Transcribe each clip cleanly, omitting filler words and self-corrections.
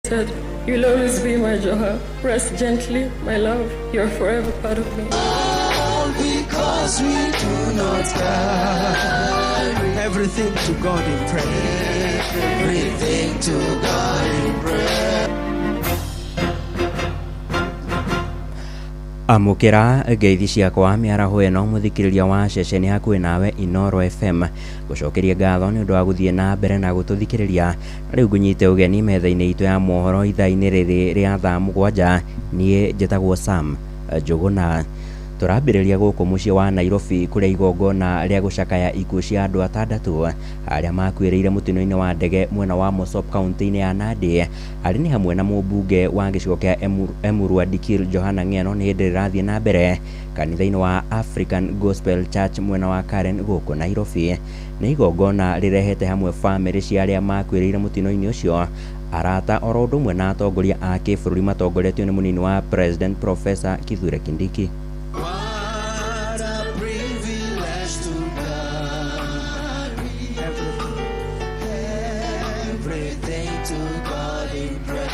You'll always be my Joha. Rest gently, my love. You're forever part of me. All because we do not carry everything to God in prayer. Everything to God in prayer. Amukira ngeithi ciakwa miaraho eno muthikiriria wa ceceni hakuhi nawe Inoro FM gucokeria ngatho ni undu wa guthie na mbere na gututhikiriria riu ngunyite ugeni metha-ini itu ya mohoro ithaa-ini riri ria thaa 7 nie njitagwo Sam Njuguna. Turambiriria guku mucii wa Nairobi kuria igongona ria gucakaya ikuũ cia andu 6 aria makuĩrĩire mutino-ini wa ndege mwena wa Mosop kaunti-ini ya Nandi. Ari ni hamwe na mũmbunge wa gĩcigo kia Emurua Dikir Johana Ng'eno ni hĩndĩ rĩrathiĩ na mbere kanitha-ini wa African Gospel Church mwena wa Karen guku Nairobi. Ni igongona rirehete hamwe family cia aria makuĩrĩire mutino-ini ucio, arata oro ũndũ ũmwe na atongoria a kĩbũrũri matongoretio ni munini wa President Professor Kithure Kindiki. What a privilege to carry everything to God in prayer.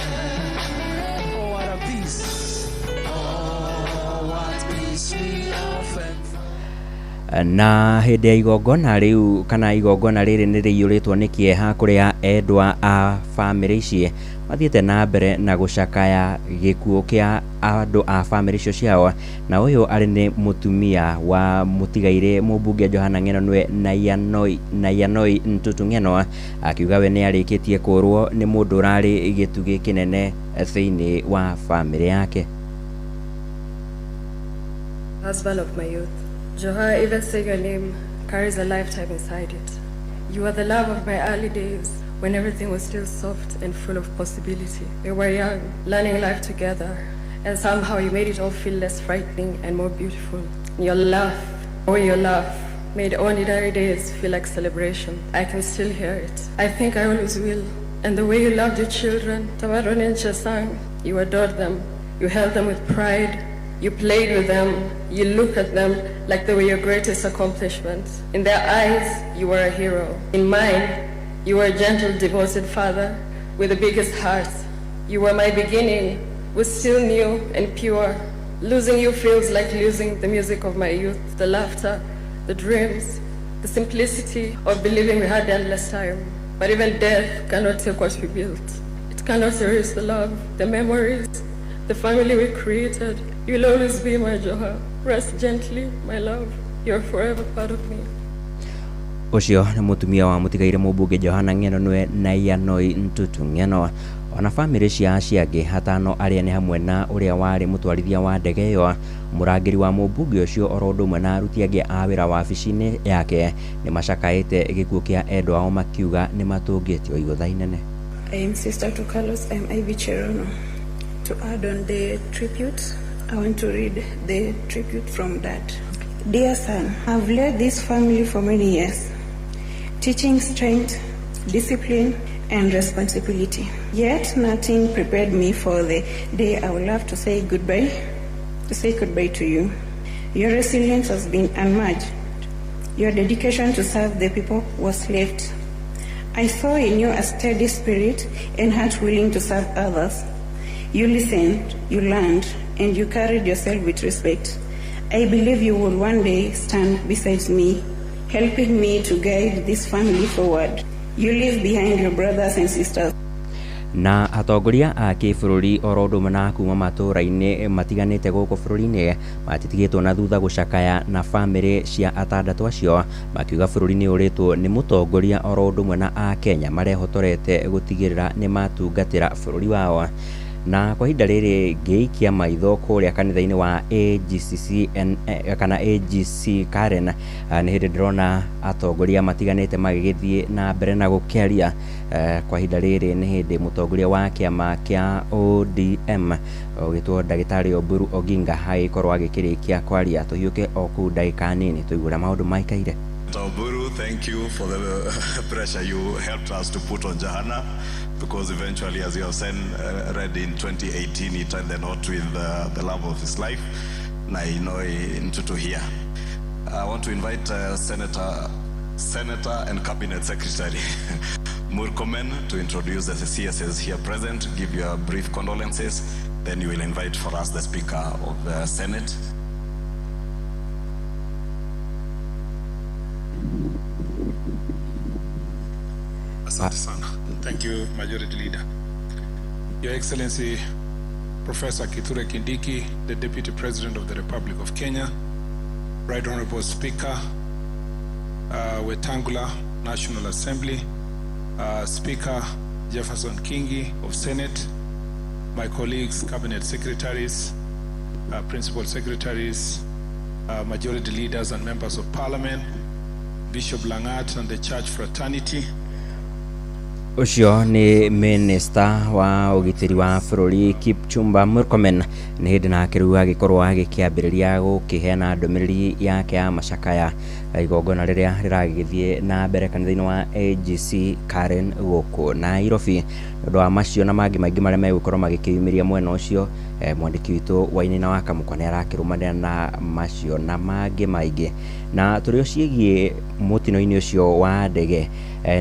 Oh, what a peace. Oh, what peace we often find. Na hĩndĩ ya igongona riu kana igongona rĩrĩ nĩ rĩiyũrĩtwo nĩ kĩeha kũrĩa endwa a family ici mathiĩte na mbere na gucakaya gĩkuũ kĩa andũ a family icio ciao, na ũyũ arĩ nĩ mũtumia wa mũtigaire mũmbunge Johana Ng'eno nĩwe Nayanoi Ntutu Ng'eno, akiuga we nĩ arĩkĩtie kũrwo nĩ mũndũ ũrarĩ gĩtugĩ kĩnene thĩinĩ wa family yake. Husband of my youth. Joha, even saying your name carries a lifetime inside it. You are the love of my early days, when everything was still soft and full of possibility. We were young, learning life together, and somehow you made it all feel less frightening and more beautiful. Your laugh, made ordinary days feel like celebration. I can still hear it. I think I always will. And the way you loved your children, Tamaron and Chesang, you adored them. You held them with pride. You played with them. You looked at them like they were your greatest accomplishment. In their eyes, you were a hero. In mine, you were a gentle, devoted father with the biggest heart. You were my beginning, was still new and pure. Losing you feels like losing the music of my youth, the laughter, the dreams, the simplicity of believing we had endless time. But even death cannot take what we built. It cannot erase the love, the memories, the family we created. You'll always be my Joha. Rest gently, my love. You're forever part of me. Ucio nĩ mũtumia wa mũtigaire mũmbunge Johana Ng'eno nĩwe Nayanoi Ntutu Ng'eno. Ona family cia ciangĩ hatano arĩa nĩ hamwe na ũrĩa warĩ mũtwarithia wa ndege ĩyo, mũrangĩri wa mũmbunge ũcio oro ũndũ ũmwe na aruti angĩ a wĩra wa wabici-inĩ yake nĩ macakaĩte gĩkuũ kĩa endwa ao makiuga nĩ matũngĩtio igũtha inene. I am Sister to Carlos. I am Ivy Cherono. To add on the tribute, I want to read the tribute from Dad. Dear son, I've led this family for many years, teaching strength, discipline, and responsibility. Yet nothing prepared me for the day I would love to say goodbye to you. Your resilience has been unmatched. Your dedication to serve the people was left. I saw in you a steady spirit and heart willing to serve others. You listened, you learned, and you carried yourself with respect. I believe you will one day stand beside me, helping me to guide this family forward. You leave behind your brothers and sisters. Na atongoria a kĩbũrũri oro ũndũ ũmwe na kuma matũũra-inĩ matiganĩte gũkũ bũrũri-inĩ matitigĩtwo na thutha gũcakaya na family cia 6 acio, makiuga bũrũri nĩ ũrĩtwo nĩ mũtongoria oro ũndũ ũmwe na a Kenya marehotorete gũtigĩrĩra nĩ matungatĩra bũrũri wao. Na kwa ihinda rĩrĩ ngĩikia maitho kũrĩa kanitha-inĩ wa AGC Karen nĩ hĩndĩ ndĩrona atongoria matiganĩte magĩgĩthiĩ na mbere na gũkĩaria. Kwa ihinda rĩrĩ nĩ hĩndĩ mũtongoria wa kĩama kĩa ODM ũgĩtwo Ndagĩtarĩ Oburu Oginga agĩkorwo agĩkĩrĩkia kwaria. Tũhiũke o kũu ndagĩka nini tũigũra maũndũ maikaire. Oburu, thank you for the pressure you helped us to put on Johana, because eventually, as you have said, read in 2018, he tied the knot with the love of his life, Nayanoi Ntutu here. I want to invite Senator and Cabinet Secretary Murkomen to introduce the CSS here present, give your brief condolences. Then you will invite for us the Speaker of the Senate. Asante sana. Thank you, Majority Leader. Your Excellency, Professor Kithure Kindiki, the Deputy President of the Republic of Kenya, Right Honorable Speaker, Wetangula, National Assembly, Speaker Jefferson Kingi of Senate, my colleagues, Cabinet Secretaries, Principal Secretaries, Majority Leaders and Members of Parliament, Bishop Langat and the Church Fraternity. Ucio ni Minister wa ugitiri wa bururi Kipchumba Murkomen ni hindi na kiruga agikorwo agikiambiriria gukiheana ndumiriri yake ya macakaya igongona riria riragithie na mbere kanitha-ini wa AGC Karen guku Nairobi. Ndu wa macio na mangi maingi maria megukorwo magikiumiria mwena ucio, mwandiki witu Wainaina wa Kamukwa ni arakirumanira na macio na mangi maingi. Na turio ciegie mutino-ini ucio wa ndege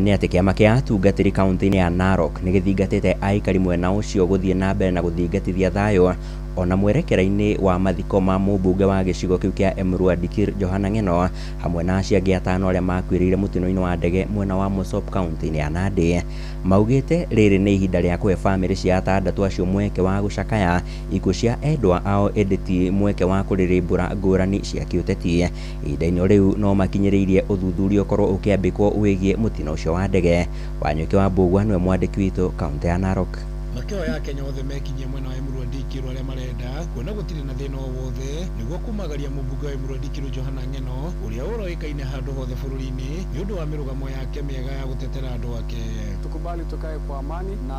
ni ati kiama kia atungatiri kaunti-ini ya Narok ni githingatite aikari mwena ucio guthie na mbere na guthingatithia thayo ona mwerekera-ini wa mathiko ma mubunge wa gicigo kiu kia Emurua Dikir Johana Ng'eno hamwe na aciangi atano aria makwirire mutino-ini wa ndege mwena wa Mosop kaunti-ini ya Nandi. Maugite riri ni ihinda ria kuhe family cia atandatu acio mweke wa gucakaya ikuo cia endwa ao editi mweke wa kuririmbura ngurani cia kiuteti. Ihinda-ini riu no makinyiriirie uthuthuria ukorwo ukiambikwo wigie mutino ucio wa ndege. Wanyuki wa Mbugua niwe mwandiki witu kaunti ya Narok. Makeo ya Kenya othe mekinyie mwena wa Emurua Dikir aria marenda kuona gutiri na thina wothe niguo kumagaria mubunge wa Emurua Dikir Johana Ng'eno uria uroikaine handu hothe bururi-ini ni undu wa mirugamo yake miega ya gutetera andu ake. Tukubali tukae kwa amani, na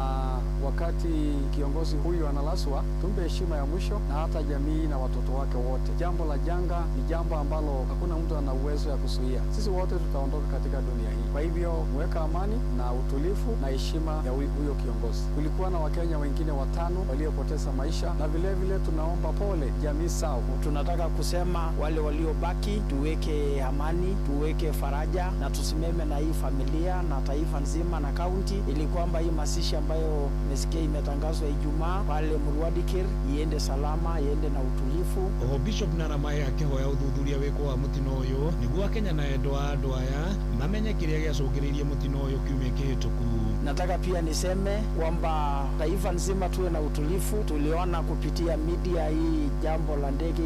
wakati kiongozi huyu analaswa tumpe heshima ya mwisho na hata jamii na watoto wake wote. Jambo la janga ni jambo ambalo hakuna mtu ana uwezo ya kuzuia. Sisi wote tutaondoka katika dunia hii. Kwa hivyo mweka amani na utulivu na heshima ya huyo kiongozi. Kulikuwa na Wakenya wengine 5 waliopoteza maisha, na vile vile tunaomba pole jamii sao. Tunataka kusema wale waliobaki tuweke amani, tuweke faraja na tusimeme na hii familia na taifa nzima na kaunti, ili kwamba hii masishi ambayo nisikia imetangazwa Ijumaa pale Emurua Dikir iende salama, iende na utulivu. Oho Bishop Naramaya akihoya uthuthuria weko wa mutino uyu niguo Kenya na endwa andu aya mamenye kiria giacungiriirie mutino uyu kiumia kihituku. Nataka pia niseme kwamba taifa nzima tuwe na utulivu. Tuliona kupitia media hii jambo la ndege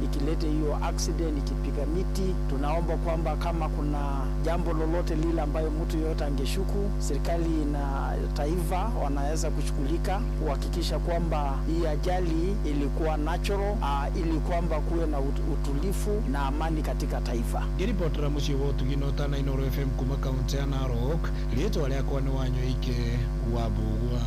ikilete hiyo accident ikipiga miti. Tunaomba kwamba kama kuna jambo lolote lile ambayo mtu yote angeshuku, serikali na taifa wanaweza kushughulika kuhakikisha kwamba hii ajali ilikuwa natural, ili kwamba kuwe na utulivu na amani katika taifa. Ngiripotera mucio wotu ginota na Inooro FM kuma kaunti ya Narok, rĩtwa rĩakwa nĩ Wanyoike wa Mbugua.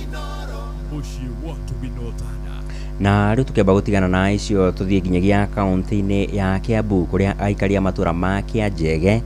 Inooro mucio wotu ginotana. Na riu tukiamba gutigana na icio tuthie nginyagia kaunti-ini ya Kiambu kuria aikari a matura ma Kianjege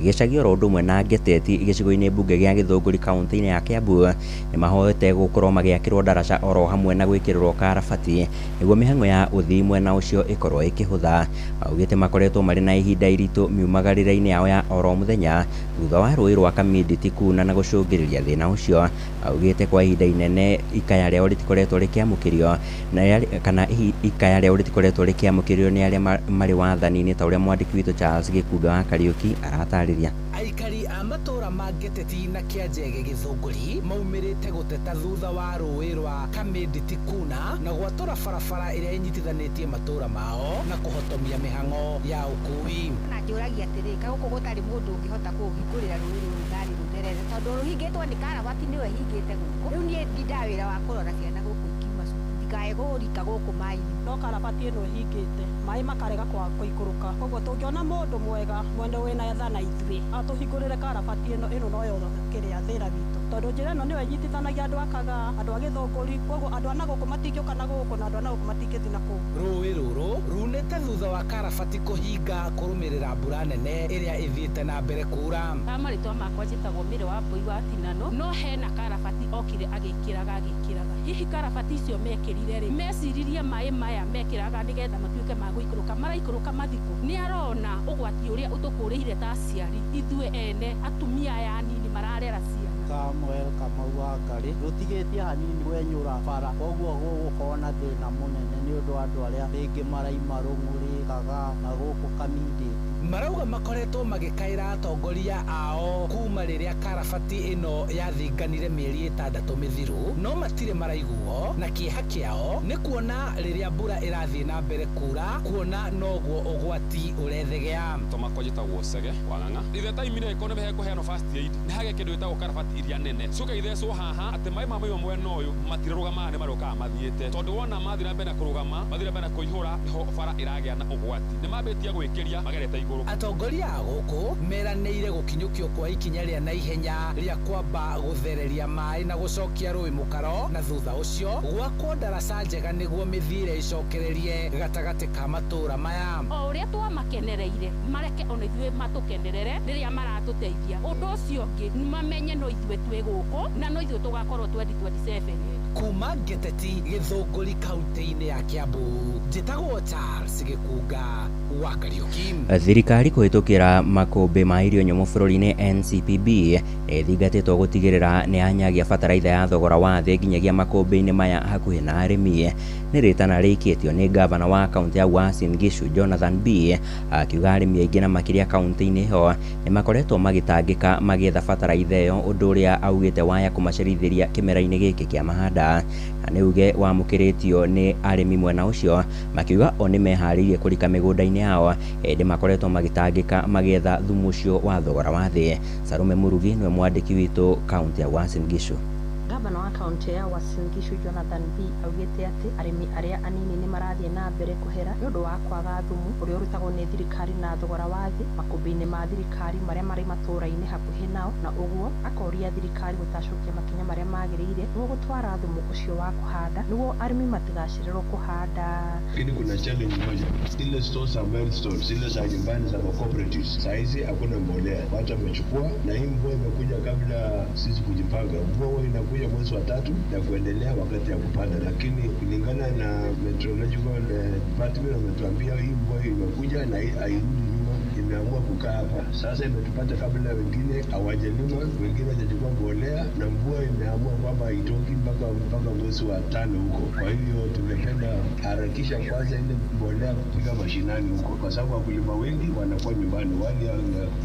gicagi oro undu mwe na Ngeteti gicigo-ini mbunge gia Githunguri kaunti-ini ya Kiambu ni mahoete gukorwo magiakirwo ndaraca oro hamwe na gwikirirwo karabati niguo mihango ya uthii mwena ucio ikorwo ikihutha. Augite makoretwo mari na ihinda iritu miumagarire-ini yao ya oro muthenya thutha wa rũĩ rwa Kamiditi kuna na gucungiriria thina ucio. Augite kwa ihinda inene ikaya riao ritikoretwo rikiamukirio na kana ikaya riao ritikoretwo rikiamukirio ni aria mari wathani-ini ta uria mwandiki witu Charles Gikundo wa Kariuki aratariria. Aikari a matura ma Ngeteti na Kianjege Githunguri maumirite guteta thutha wa rũĩ rwa Kamiditi kuna na gwatura barabara iria inyitithanitie matura mao na kuhotomia mihango ya ukui. Na njuragia atiri guku gutari mundu ungihota kuhingurira rũĩ rũrũ ngari rũtherere tondu ruhingitwo ni karabati niwe hingite guku. Riu nie ndinda wira wa kurora ciana guku ikiuma ndikae gurika guku mai-ini. No karabati ino hingite mai makarega kuikuruka, koguo tungiona mundu mwega mwende wina tha na ithuĩ atuhingurire karabati ino noyo kiria thira witu. tondu njira ĩno nĩyo ĩnyitithanagia andũ akaga andũ a Gĩthũngũri koguo andũ a nagũkũ matingĩũka na gũkũ na andũ a nagũkũ matingĩthi na kũu. Rũĩ rũrũ runĩte thutha wa Karabati kũhinga kũrũmĩrĩra mbura nene ĩrĩa ĩthiĩte na mbere kura. Marĩtwa makwa njĩtagwo Mĩrĩ wa Mbũi wa Tinano, no hena Karabati okire agĩkĩraga. Hihi Karabati icio mekĩrire rĩ, meciririe maĩ maya mekĩraga nĩgetha matuĩke ma gũikũrũka, maraikũrũka mathiko. Nĩ arona ũgwati ũrĩa ũtũkũrĩire ta aciari, ithuĩ ene atumia aya anini mararera ciana. Samuel Kamau wa Ngari rutigĩtie hanini gwenyũra bara, koguo gũgũkorwo na thĩna mũnene nĩ ũndũ andũ arĩa rĩngĩ maraima Rũng'ũrĩ, Kaga na gũkũ Kamindĩti. Marauga makoretwo magĩkaĩra atongoria ao kuma rĩrĩa Karabati ĩno yathinganire mĩeri 6 mĩthiru, no matirĩ maraiguo, na kĩeha kĩao nĩ kuona rĩrĩa mbura ĩrathiĩ na mbere kura, kuona noguo ũgwati ũrethegea. Tomakwa njĩtagwo Cege wa Ng'ang'a. Ithe taimire ĩko nĩ kũheana first aid, nĩ hage kĩndũ gĩtagwo Karabati iria nene, coka ithecwo haha atĩ maĩ ma maima mwena ũyũ matirarũgama nĩ marũkaga mathiĩte, tondũ wona mathiĩ na mbere na kũrũgama, mathiĩ na mbere na kũihũra, niho bara ĩragĩa na ũgwati. Nĩ mambĩtie gwĩkĩria magerete igũrũ. Atongoria a gũkũ meranĩire gũkinyũkio kwa ikinya rĩa naihenya rĩa kwamba gũthereria maĩ na gũcokia rũĩ mũkaro, na thutha ũcio gwakwo ndaraca njega nĩguo mĩthiĩre ĩcokererie gatagatĩ ka matũũra maya. O ũrĩa twamakenereire mareke ona ithuĩ matũkenerere rĩrĩa maratũteithia. Ũndũ ũcio ũngĩ mamenye no ithuĩ twĩ gũkũ na no ithuĩ tũgakorwo 2027. Kuma Gĩteti Gĩthũngũri kaunti-inĩ ya Kiambu, njĩtagwo Charles Gĩkunga wa Kariuki. Thirikari kũhĩtũkĩra makũmbĩ ma irio nyũmũ bũrũri-inĩ NCPB ĩthingatĩtwo gũtigĩrĩra nĩ yanyagia bataraitha ya thogora wa thĩ nginyagia makũmbĩ-inĩ maya hakuhĩ na arĩmi. Nĩ rĩtana rĩikĩtio nĩ gavana wa kaunti ya Uasin Gishu Jonathan B akiuga arĩmi aingĩ na makĩria kaunti-inĩ ho nĩ makoretwo magĩtangĩka magĩetha bataraitha ĩyo, ũndũ ũrĩa augĩte waya kũmacerithĩria kĩmera-inĩ gĩkĩ kĩa mahanda. Na nĩ uge wamũkĩrĩtio nĩ arĩmi mwena ũcio, makiuga o nĩ meharĩirie kũrika mĩgũnda-inĩ yao, ĩndĩ makoretwo magĩtangĩka magĩetha thumu ũcio wa thogora wa thĩ. Sarume Murugi nĩwe mwandĩki witũ kaunti ya Uasin Gishu. Gavana wa kaunti ya Uasin Gishu Jonathan B augĩte atĩ arĩmi arĩa anini nĩ marathiĩ na mbere kũhera nĩ ũndũ wa kwaga thumu ũrĩa ũrutagwo nĩ thirikari na thogora wa thĩ makũmbĩ-inĩ ma thirikari marĩa marĩ matũũra-inĩ hakuhĩ nao, na ũguo akoria thirikari gũtacũkia makinya marĩa magĩrĩire nĩguo gũtwara thumu ũcio wa kũhanda nĩguo arĩmi matigacererwo kũhanda. Lakini kuna challenge moja, zile stores za milestone, zile za nyumbani za cooperatives, saa hizi hakuna mbolea, watu wamechukua, na hii mvua imekuja kabla sisi kujipanga. Mvua inakuja mwezi wa 3 na kuendelea wakati ya kupanda, lakini kulingana na meteorological department wametuambia hii mvua imekuja na hairudi nyuma, imeamua kukaa hapa. Sasa imetupata kabla wengine hawajalima, wengine hawajachukua mbolea, na mvua imeamua kwamba haitoki mpaka mwezi wa 5 huko. Kwa hivyo tumependa harakisha kwanza ile mbolea kupiga mashinani huko, kwa sababu wakulima wengi wanakuwa nyumbani, wale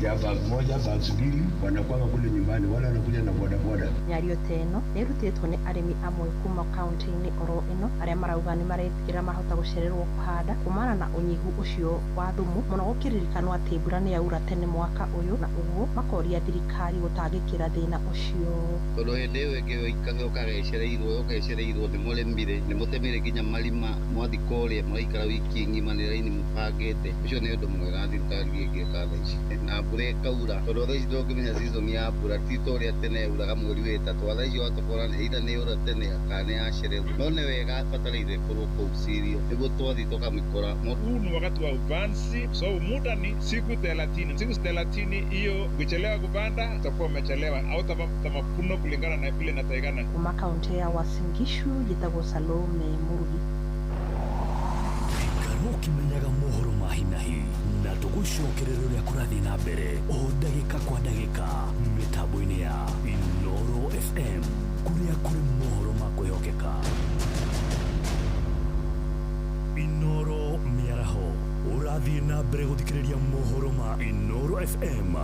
ya bag moja bag 2 wanakuwa kule nyumbani, wale wanakuja na bodaboda. Nyario teno nĩrutĩtwo nĩ arĩmi amwe kuma kaunti-inĩ oro ĩno arĩa marauga nĩ maretigĩra mahota gũcererwo kũhanda kumana na ũnyihu ũcio wa thumu, mũno gũkĩririkanwo atĩ mbura nĩ yaura tene mwaka ũyũ, na ũguo makoria thirikari gũtangĩkĩra thĩna ũcio. Tondũ hĩndĩ ĩyo ĩngĩ ũkagecereirwo nĩ mũrĩmire, nĩ mũtemire nginya marima mwathi kũrĩa mũraikara wiki ng'ima nĩ raini mũbangĩte. Ũcio nĩ ũndũ mwega thirikari ĩngĩka thaa ici, na mbura ĩkaura, tondũ thaa ici ndũngĩmenya season ya mbura ti ta ũrĩa tene yauraga mweri wa 3. Thaa ici watũkora ĩitha nĩ yaura tene kana yacererwo, no nĩ wega bataraitha ĩkorwo kũu cirio nĩguo twathi tũkamĩkora. Huu ni wakati wa upanzi, so muda ni siku 30. Siku 30 hiyo ukichelewa kupanda utakuwa umechelewa au tamapuno kulingana na vile nataigana. Kuma kaunti ya Uasin Gishu njĩtagwo Salome Murugi. Ũkĩmenyaga mohoro ma hi na hi na tũgũcokerera ũrĩa kũrathiĩ na mbere o ndagĩka kwa ndagĩka mĩtambo-inĩ ya Inoro FM, kũrĩa kũrĩ mohoro ma kwĩhokeka. Inoro mĩaraho, ũrathiĩ na mbere gũthikĩrĩria mohoro ma Inoro FM.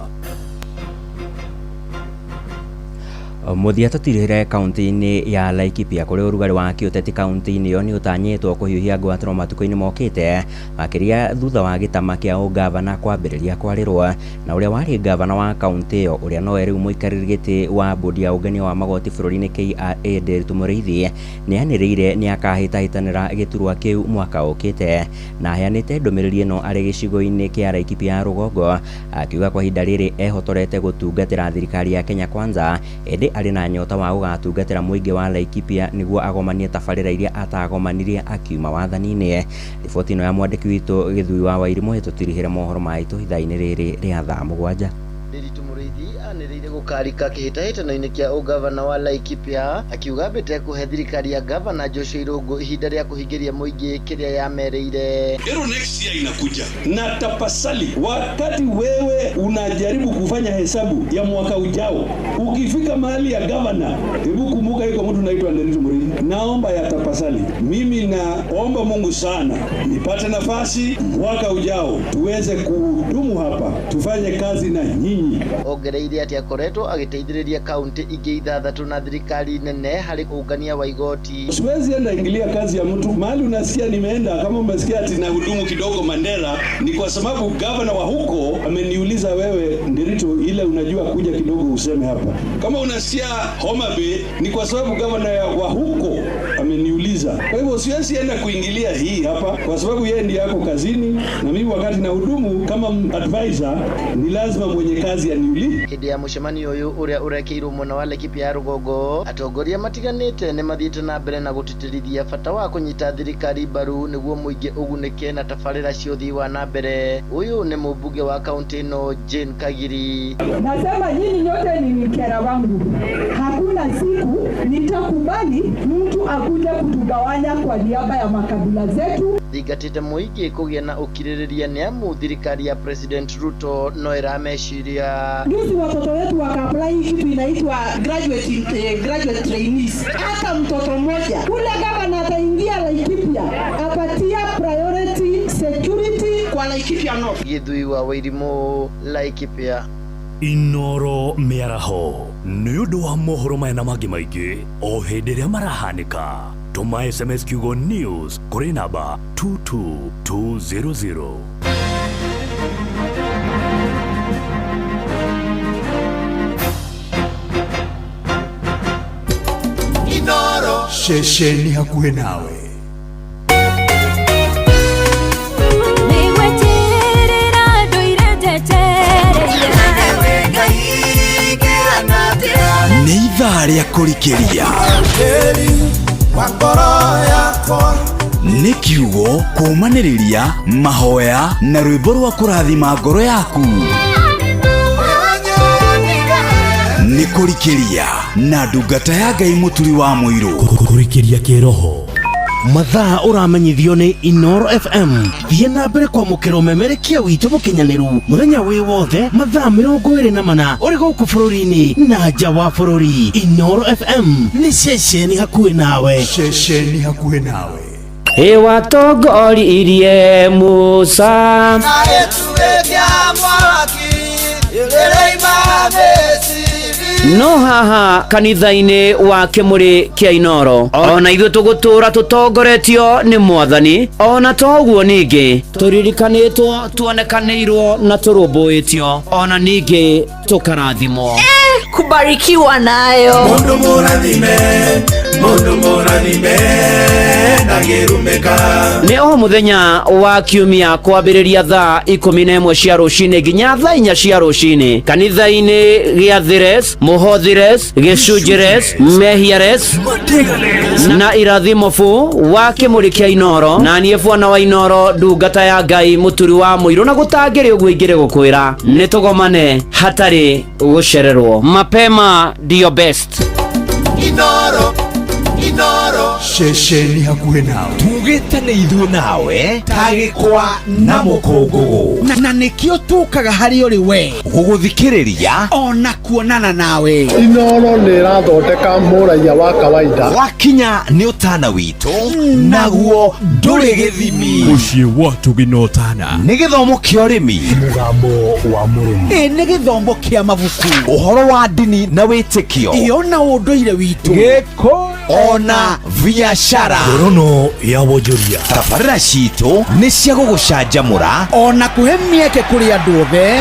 Mũthia tũtirĩhĩre kaunti-inĩ ya Laikipia kũrĩa ũrugarĩ wa kĩũteti kaunti-inĩ ĩyo nĩ ũtanyĩtwo kũhiũhia ngwatanĩro matukũ-inĩ mokĩte, makĩria thutha wa gĩtama kĩa ũgavana kwambĩrĩria kwarĩrwo, na ũrĩa warĩ gavana wa kaunti ĩyo ũrĩa nowe rĩu mũikarĩri gĩtĩ wa bodi ya ũngania wa magoti bũrũri-inĩ KRA Nderitu Mũrĩithi nĩanĩrĩire nĩ akahĩtahĩtanĩra gĩturwa kĩu mwaka ũkĩte, na aheanĩte ndũmĩrĩri ĩno arĩ gĩcigo-inĩ kĩa Laikipia ya rũgongo, akiuga kwa ihinda rĩrĩ ehotorete gũtungatĩra thirikari ya Kenya Kwanza, ĩndĩ ari na nyota wa gugatungatira muingi wa Laikipia niguo agomanie tabarira iria atagomanirie akiuma wathani-ini. Riboti ino ya mwandiki witu Githui wa Wairimu itutirihire mohoro maitu ithaa-ini riri ria thaa 7. Ndiritu Muriithi anirire gukarika kihitahitano-ini kia ugavana wa Laikipia akiuga bete kuhe thirikari ya gavana Joshua Irungu ihinda ria kuhingiria muingi kiria yamereire. Ero next year inakuja na tapasali, wakati wewe unajaribu kufanya hesabu ya mwaka ujao, ukifika mahali ya gavana, hebu kumbuka yuko mtu anaitwa Nderitu Muriithi. Naomba ya tapasali, mimi naomba Mungu sana nipate nafasi mwaka ujao tuweze kudumu hapa, tufanye kazi na nyinyi. Ongereire ati akoretwo agiteithiriria kaunti ingi ithathatu na thirikari nene hari kuungania wa igoti. Siwezi enda ingilia kazi ya mtu. Mahali unasikia nimeenda, kama umesikia ati na hudumu kidogo Mandera, ni kwa sababu gavana wa huko ameniuliza, wewe Nderitu, ile unajua kuja kidogo useme hapa. Kama unasikia Homa Bay, ni kwa sababu gavana wa huko ameniuliza. Kwa hivyo siwezi enda kuingilia hii hapa kwa sababu yeye ndiye yako kazini, na mimi wakati na hudumu kama advisor ni lazima mwenye kazi aniuli. Hĩndĩ ya mũcemanio ũyũ ũrĩa ũrekeirwo mwena wa Laikipia ya rũgongo, atongoria matiganĩte nĩ mathiĩte na mbere na gũtĩtĩrithia bata wa kũnyita thirikari mbaru nĩguo mũingĩ ũgunĩke na tabarĩra cia ũthii wa na mbere. Ũyũ nĩ mũmbunge wa kaunti ĩno Jane Kagiri. Nasema nyinyi nyote ni mkera wangu. Hakuna siku nitakubali mtu akuje kutugawanya kwa niaba ya makabila zetu. Thingatĩte mũingĩ kũgĩa na ũkirĩrĩria nĩ amu thirikari ya President Ruto no ĩrameciria. Juzi watoto wetu waka-apply kitu inaitwa graduate trainees. Hata mtoto mmoja kule gavana ataingia Laikipia apatia priority security kwa Laikipia North. Githui wa Wairimu, Laikipia. Inoro Miaraho nĩ ũndũ wa mohoro maya na mangĩ maingĩ o hĩndĩ ĩrĩa marahanĩka. Tuma SMS kiugo news kũrĩ namba 22200. Inoro shesheni hakuhe nawe. Nĩ ithaa rĩa kũrikĩria nĩ kiugo kũmanĩrĩria mahoya na rwĩmbo rwa kũrathima ngoro yaku. Nĩ kũrikĩria na ndungata ya Ngai mũturi wa mũirũ. Kũrikĩria kĩroho mathaa ũramenyithio nĩ Inoro FM. Thiĩ na mbere kwamũkĩra ũmemerekia witũ mũkinyanĩru mũthenya wĩ wothe mathaa 24 ũrĩ gũkũ bũrũri-inĩ na nja wa bũrũri. Inoro FM nĩ ceceni hakuhĩ nawe. Ceceni hakuhĩ nawe. Watongoririe Musa na etuwekya mwaki ilereima besi. No haha kanitha-inĩ wa Kĩmũrĩ kĩa Inoro ona ithuĩ tũgũtũra tũtongoretio nĩ Mwathani, ona to ũguo ningĩ tũririkanĩtwo, tuonekanĩirwo na tũrũmbũĩtio, ona ningĩ tũkarathimwo. Kubarikiwa nayo. Mundu mũrathime na gĩrumĩka. Nĩ o mũthenya wa kiumia kwambĩrĩria thaa 11 cia rũcinĩ nginya thaa 4 cia rũcinĩ kanitha-inĩ gĩa Thires, Mũhothires, Gĩcunjĩres, Mehiares na Irathimofu wa Kĩmũrĩ kĩa Inoro, na niĩ Bwana wa Inoro ndungata ya Ngai mũturi wa mũirũ, na gũtangĩrĩ ũguo ingĩrĩ gũkwĩra nĩ tũgomane hatarĩ gũcererwo. Mapema ndio best. Inoro shesheni hakuhĩ nawe. Tugĩte nĩ ithuĩ nawe tagĩkwa na mũkũngũgũ, na nĩkĩo tũkaga harĩ ũrĩ we gũgũthikĩrĩria ona kuonana nawe. Inoro nĩ ĩrathondeka mũraia wa kawaida. Wakinya nĩ ũtana witũ naguo ndũrĩ gĩthimi. Mũciĩ wa Tũginotana nĩ gĩthomo kĩa ũrĩmi, mũgambo wa mũrĩmi, nĩ gĩthomo kĩa mabuku, ũhoro wa ndini na wĩtĩkio, ona ũndũire witũ, gĩkũ ona biashara, ngorono ya wonjoria. Tabarĩra citũ nĩ cia gũgũcanjamũra ona kũhe mĩeke kũrĩ andũ othe,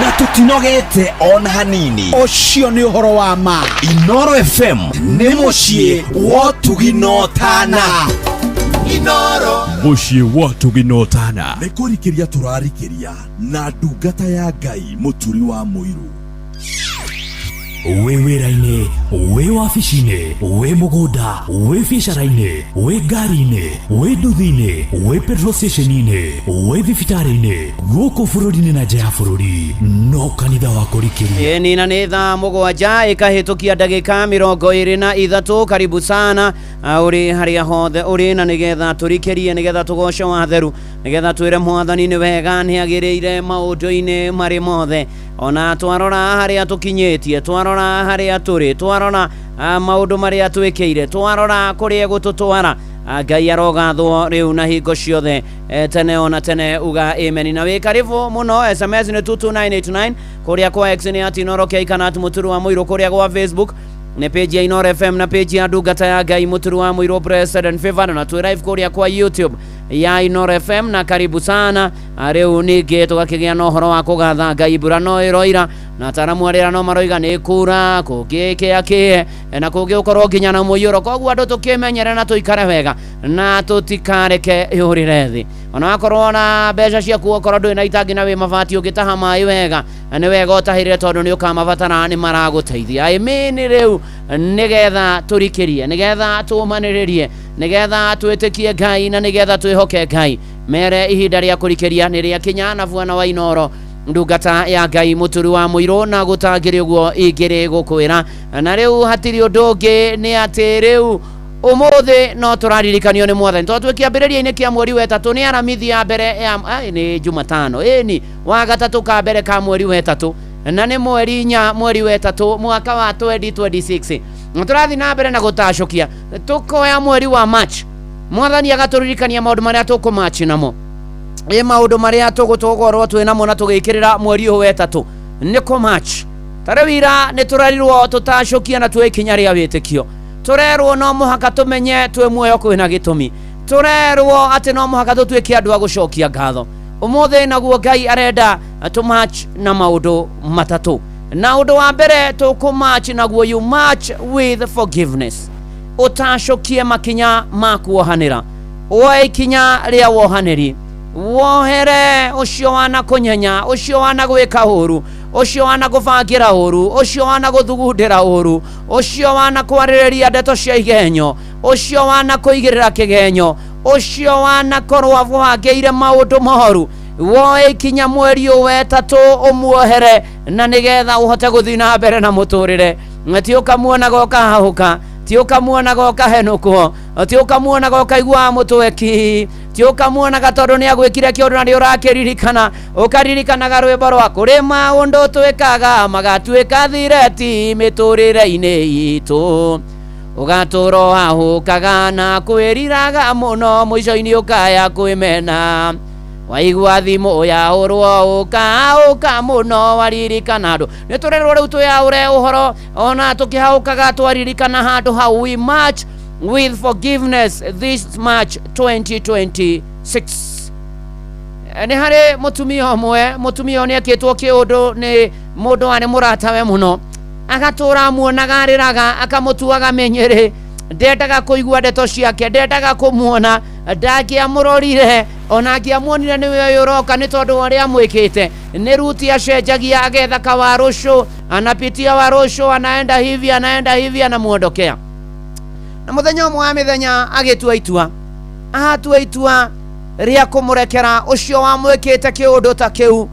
na tũtinogete ona hanini. Ũcio nĩ ũhoro wa ma. Inoro FM nĩ mũciĩ wa Tũginotana. Inoro mũciĩ wa Tũginotana. nĩ kũrikĩria tũrarikĩria na ndungata ya Ngai mũturi wa mũirũ. we wĩra-inĩ, we wabici-inĩ, we mũgũnda, we biacara-inĩ, we ngari-inĩ, we nduthi-inĩ, we petrol station-inĩ, we thibitarĩ-inĩ, gũkũ bũrũri-inĩ na nja ya bũrũri, no kanitha wa kũrikĩria. Ĩni na nĩ thaa mũgwanja ĩkahĩtũkia ndagĩka 23. Karibu sana ũrĩ harĩa hothe ũrĩ, na nĩgetha tũrikĩrie, nĩgetha tũgoce watheru, nĩgetha twĩre Mwathani nĩ wega, nĩ agĩrĩire maũndũ-inĩ marĩ mothe. Ona twarora harĩa tũkinyĩtie, twarora harĩa tũrĩ, twarora maũndũ marĩa twĩkĩire, twarora kũrĩa gũtũtwara, Ngai arogathwo rĩu na hingo ciothe tene ona tene, uga amen. Na wĩ karibu mũno. SMS nĩ 22989, kũrĩa kwa X nĩ @Inoro kana @Mũturu wa Mũirũ, kũrĩa kwa Facebook nĩ page ya Inoro FM na page ya ndungata ya Ngai Mũturu wa Mũirũ President Favor, na twĩ live kũrĩa kwa YouTube ya Inoro FM. Na karibu sana. Rĩu ningĩ tũgakĩgĩa na ũhoro wa kũgatha Ngai mbura no ĩroira, na ataramu arĩa no maroiga nĩ kura kũngĩkĩakĩe na kũngĩũkorwo nginya na mũiyũro. Koguo andũ tũkĩmenyere na tũikare wega na tũtikareke yũrĩre thĩ. Ona wakorwo na mbeca ciaku, okorwo ndũrĩ na itangi na wĩ mabati ũgĩtaha maĩ wega, nĩ wega ũtahĩrĩre, tondũ nĩ ũkamabatara, nĩ maragũteithia. Amen. Rĩu nĩgetha tũrikĩrie, nĩgetha tũmanĩrĩrie, nĩgetha twĩtĩkie Ngai, na nĩgetha twĩhoke Ngai, mere ihinda rĩa kũrikĩria nĩ rĩa kinya, na bwana wa Inoro ndungata ya Ngai Mũturu wa Mũirũ, na gũtangĩrĩ ũguo ingĩrĩ gũkwĩra. Na rĩu hatirĩ ũndũ ũngĩ, nĩ atĩ rĩu ũmũthĩ no tũraririkanio nĩ Mwathani, tondũ kĩambĩrĩria-inĩ kĩa mweri wa ĩtatũ nĩ aramithi ya mbere ya nĩ Jumatano, ĩni wa gatatũ ka mbere ka mweri wa ĩtatũ, na nĩ mweri 4 mweri wa ĩtatũ mwaka wa 2026. Tũrathiĩ na mbere na gũtacũkia, tũkoya mweri wa March, Mwathani agatũririkania maũndũ marĩa tũkũmachi namo, maũndũ marĩa tũgũtũgorwo twĩ namo na tũgĩkĩrĩra mweri ũyũ wa ĩtatũ nĩ kũmachi. Tarĩu ira nĩ tũrerirwo tũtacũkia na twĩ ikinya rĩa wĩtĩkio, tũrerwo no mũhaka tũmenye twĩ muoyo kwĩna gĩtũmi, tũrerwo atĩ no mũhaka tũtuĩke andũ a gũcokia ngatho. Ũmũthĩ naguo Ngai arenda tũmatch na maũndũ matatũ, na ũndũ wa mbere tũkũmatch naguo, you march with forgiveness. Ũtacũkie makinya ma kuohanĩra, woe ikinya rĩa wohanĩri, wohere ũcio wana kũnyenya, ũcio wana gwĩka ũru, ũcio wana gũbangĩra ũru, ũcio wana gũthugundĩra ũru, ũcio wana kwarĩrĩria ndeto cia igenyo, ũcio wana kũigĩrĩra kĩgenyo, ũcio wana korwo abwangĩire maũndũ moru. Woe ikinya mweri ũyũ wa ĩtatũ ũmuohere, na nĩgetha ũhote gũthiĩ na mbere na mũtũrĩre. Ti ũkamuonaga ũkahahũka, ti ũkamuonaga ũkahenũkwo, ti ũkamuonaga ũkaigua mũtweki, ti ũkamuonaga tondũ nĩ agwĩkire kĩũndũ na nĩ ũrakĩririkana, ũkaririkanaga rwĩmbo rwa kũrĩ maũndũ twĩkaga magatuĩka thireti mĩtũrĩre-inĩ itũ, ũgatũũra wahũkaga na kwĩriraga mũno, mũico-inĩ ũkaya kwĩmena, waigua thimũ yaũrwo ũka mũno waririkana andũ. Nĩ tũrerwo rĩu twĩyaũre ũhoro, ona tũkĩhaũkaga twaririkana handũ hau. We march with forgiveness this March 2026. Nĩ harĩ mũtumia ũmwe, mũtumia ũyũ nĩ ekĩtwo kĩũndũ nĩ mũndũ warĩ mũratawe mũno, agatũũra muonaga arĩraga, akamũtuaga menyerĩ, ndendaga kũigua ndeto ciake, ndendaga kũmuona, ndangĩamũrorire, ona angĩamuonire nĩwe ũroka nĩ tondũ ũrĩa amwĩkĩte. Nĩ ruti acenjagia, agetha kawarũcũ, anapitia warũcũ, anaenda hivi anamuondokea. Na mũthenya ũmwe wa mĩthenya agĩtua itua, ahatua itua rĩa kũmũrekera ũcio wamwĩkĩte kĩũndũ ta kĩu.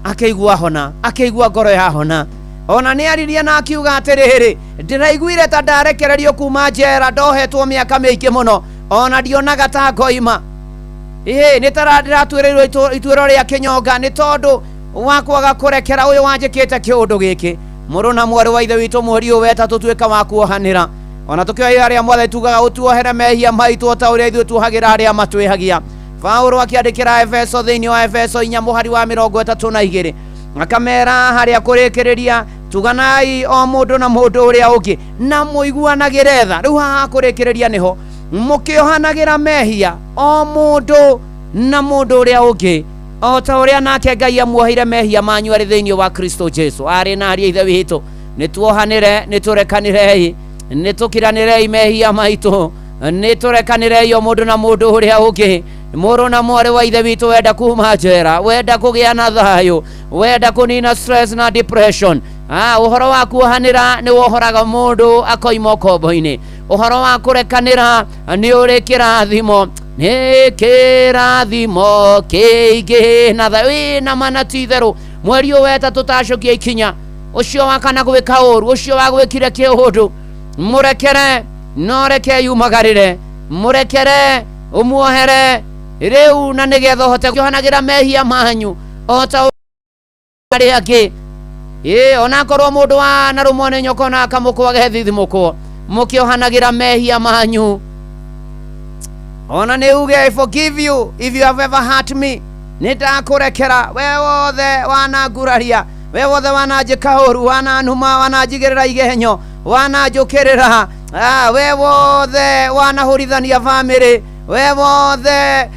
Akaigua hona, akaigua ngoro ya hona, ona nĩ aririe na akiuga atĩrĩrĩ, ndĩraiguire ta ndarekererio kuma njera, ndohetwo mĩaka mĩingĩ mũno, ona ndionaga ta ngoima. Nĩ ndĩratuĩrĩirwo ituĩro rĩa kĩnyonga nĩ tondũ wa kwaga kũrekera ũyũ wanjĩkĩte kĩũndũ gĩkĩ. Mũrũ na mwarĩ wa ithe witũ mweri ũyũ wa ĩtatũ tuĩka wa kuohanĩra, ona tũkĩoya arĩa Mwathani tugaga ũtuohere mehia maitũ ta ũrĩa ithuĩ tuohagĩra arĩa matwĩhagia. Paulo akĩandĩkĩra Efeso thĩinĩ wa Efeso 4 mũhari wa 32 akamera harĩa kũrĩkĩrĩria, tuganai o mũndũ na mũndũ ũrĩa ũngĩ na mũiguanagĩre tha. Rĩu haha kũrĩkĩrĩria nĩho mũkĩohanagĩra mehia o mũndũ na mũndũ ũrĩa ũngĩ, o ta ũrĩa nake Ngai amuohire mehia manyu arĩ thĩinĩ wa Kristo Jesu. Arĩ na ariĩ ithe witũ, nĩ tuohanĩre, nĩ tũrekanĩrei, nĩ tũkiranĩrei mehia maitũ, nĩ tũrekanĩrei o mũndũ na mũndũ ũrĩa ũngĩ. Mũrũ na mwarĩ wa ithe witũ, wenda kuma njera, wenda kũgĩa na thayũ, wenda kũnina stress na depression, uhoro wa kuohanira ni wohoraga mundu akoima kombo-ini. Uhoro wa kurekanira ni uri kirathimo, ni kirathimo kiingi na thawi na manati theru. Mweri weta tutacokia ikinya ucio wakana gwika uru, ucio wa gwikire kiundu, murekere no reke yumagarire, murekere umuohere riu na nigetha hote kuhanagira mehia manyu ota ari ake ona korwo mundu wa na rumone nyoko na kamukwa gethithimuko mukiohanagira mehia manyu. Ona ni uge I forgive you if you have ever hurt me. Nitakurekera we wothe wananguraria, we wothe wananjika uru, wananuma, wananjigirira igenyo, wananjukirira, we wothe wanahurithania family, we wothe